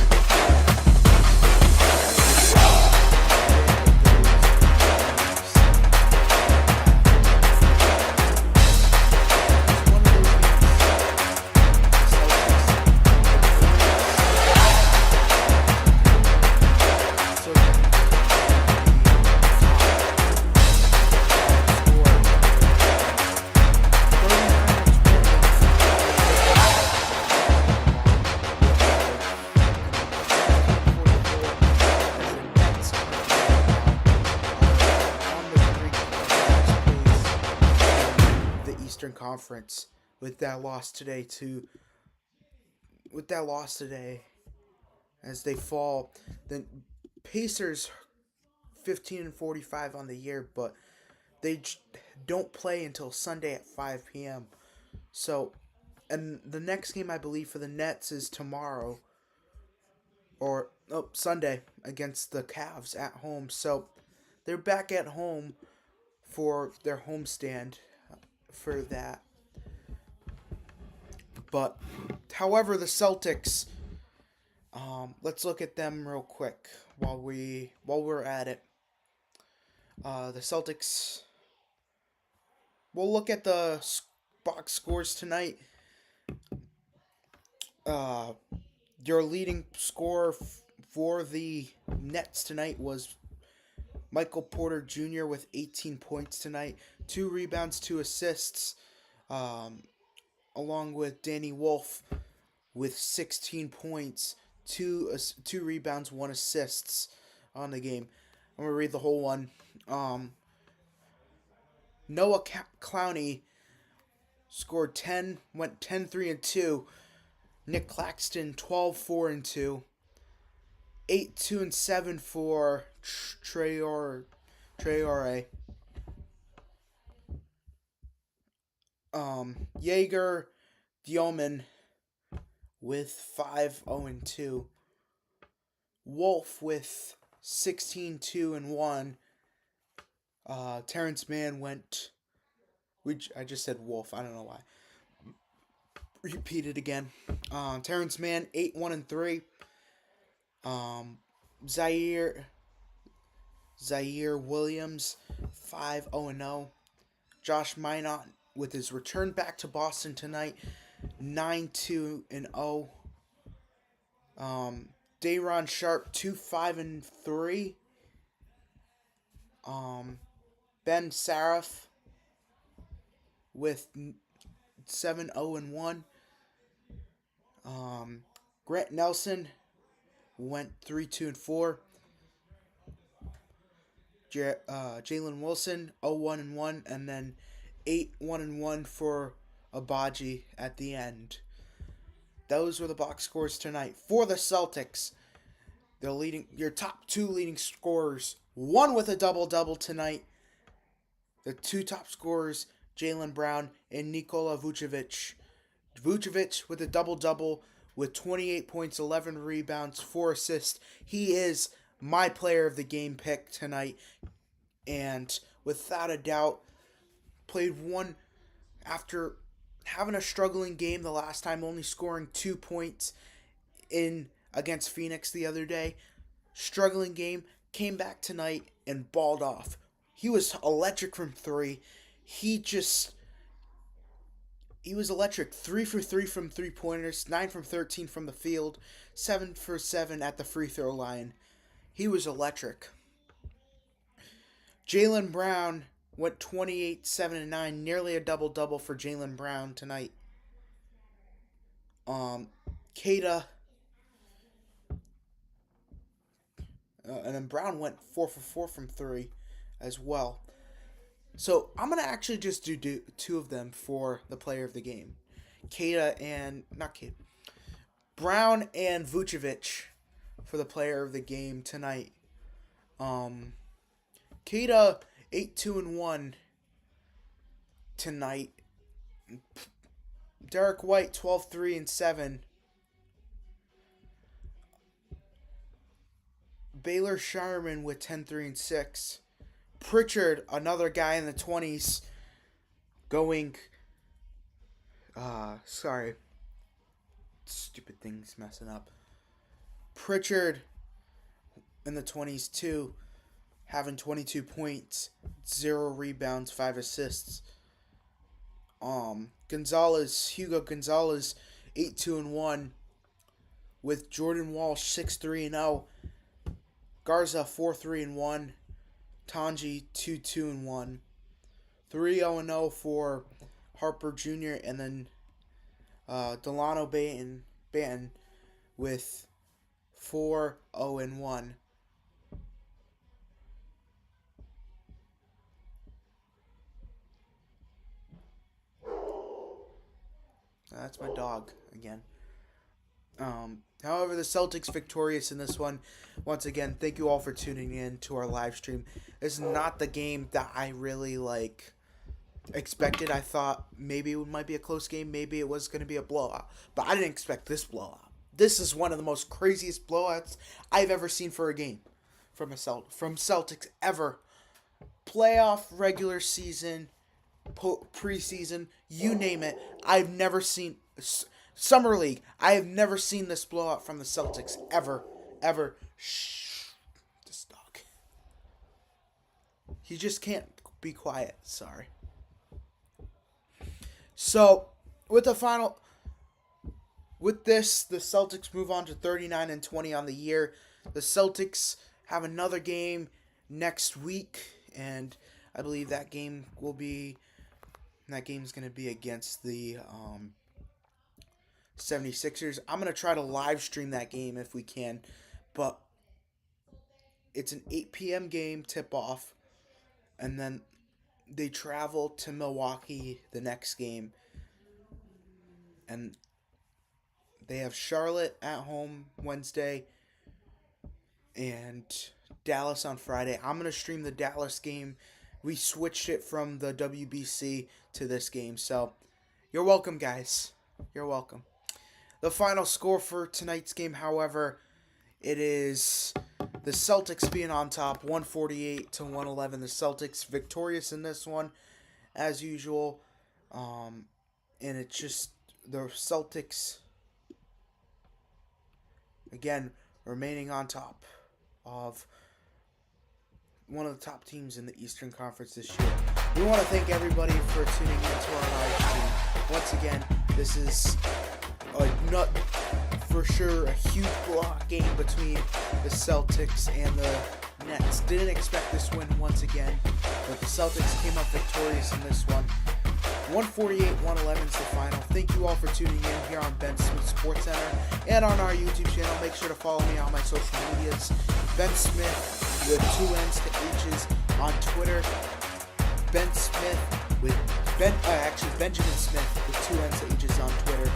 Conference with that loss today as they fall. The Pacers 15-45 on the year, but they don't play until Sunday at 5 p.m. So, and the next game I believe for the Nets is tomorrow or Sunday against the Cavs at home. So they're back at home for their homestand for that. But however, the Celtics, let's look at them real quick while we're at it. The Celtics, we'll look at the box scores tonight. Your leading scorer for the Nets tonight was Michael Porter Jr. with 18 points tonight, 2 rebounds, 2 assists, along with Danny Wolf with 16 points, 2 rebounds, 1 assists on the game. I'm going to read the whole one. Noah Clowney scored 10, went 10-3-2. Nick Claxton 12-4-2. 8-2-7 for Traore. Jaeger Dielman with 5-0-2. Wolf with 16-2-1. Terrence Mann went. I just said Wolf. I don't know why. Repeat it again. Terrence Mann 8-1-3. Zaire Williams 5-0-0. Josh Minot with his return back to Boston tonight 9-2-0. Day'Ron Sharp 2-5-3. Ben Saraf with 7-0-1. Grant Nelson went 3-2-4. Jalen Wilson 0-1-1, and then 8-1-1 for Abaji at the end. Those were the box scores tonight for the Celtics. Your top 2 leading scorers, one with a double-double tonight. The 2 top scorers, Jaylen Brown and Nikola Vucevic. Vucevic with a double-double with 28 points, 11 rebounds, 4 assists. He is my player of the game pick tonight. And without a doubt, played one after having a struggling game the last time, only scoring 2 points in against Phoenix the other day. Struggling game, came back tonight and balled off. He was electric from 3. He was electric. 3 for 3 from 3-pointers, 9 from 13 from the field, 7 for 7 at the free throw line. He was electric. Jaylen Brown went 28, 7, and 9, nearly a double-double for Jaylen Brown tonight. Kata, and then Brown went 4 for 4 from 3 as well. So I'm going to actually just do two of them for the player of the game. Brown and Vucevic for the player of the game tonight. Kata 8-2-1 tonight. Derek White 12-3-7. Baylor Sharman with 10-3-6. Pritchard, another guy in the 20s, going. Stupid things messing up. Pritchard in the 20s too, having 22 points, 0 rebounds, 5 assists. Hugo Gonzalez, 8-2-1, with Jordan Walsh 6-3-0. Garza 4-3-1. Tanji 2-2-1. 3-0-0 for Harper Jr. and then Delano Banton with 4-0-1. That's my dog again. However, the Celtics victorious in this one. Once again, thank you all for tuning in to our live stream. This is not the game that I really expected. I thought maybe it might be a close game. Maybe it was going to be a blowout. But I didn't expect this blowout. This is one of the most craziest blowouts I've ever seen for a game from Celtics ever. Playoff, regular season, preseason, you name it. I've never seen... Summer League. I have never seen this blowout from the Celtics ever. Shh. This dog. He just can't be quiet. Sorry. So, with this, the Celtics move on to 39-20 on the year. The Celtics have another game next week, and I believe that game's going to be against the 76ers. I'm going to try to live stream that game if we can, but it's an 8 p.m. game tip-off, and then they travel to Milwaukee the next game, and they have Charlotte at home Wednesday and Dallas on Friday. I'm going to stream the Dallas game. We switched it from the WBC to this game, so you're welcome, guys. You're welcome. The final score for tonight's game, however, it is the Celtics being on top, 148-111. The Celtics victorious in this one, as usual. And it's just the Celtics, again, remaining on top of one of the top teams in the Eastern Conference this year. We want to thank everybody for tuning in to our live stream. Once again, this is for sure a huge blowout game between the Celtics and the Nets. Didn't expect this win once again, but the Celtics came up victorious in this one. 148-111 is the final. Thank you all for tuning in here on Ben Smith Sports Center and on our YouTube channel. Make sure to follow me on my social medias. Ben Smith with 2 N's to H's on Twitter. Ben Smith with Benjamin Smith with 2 N's to H's on Twitter.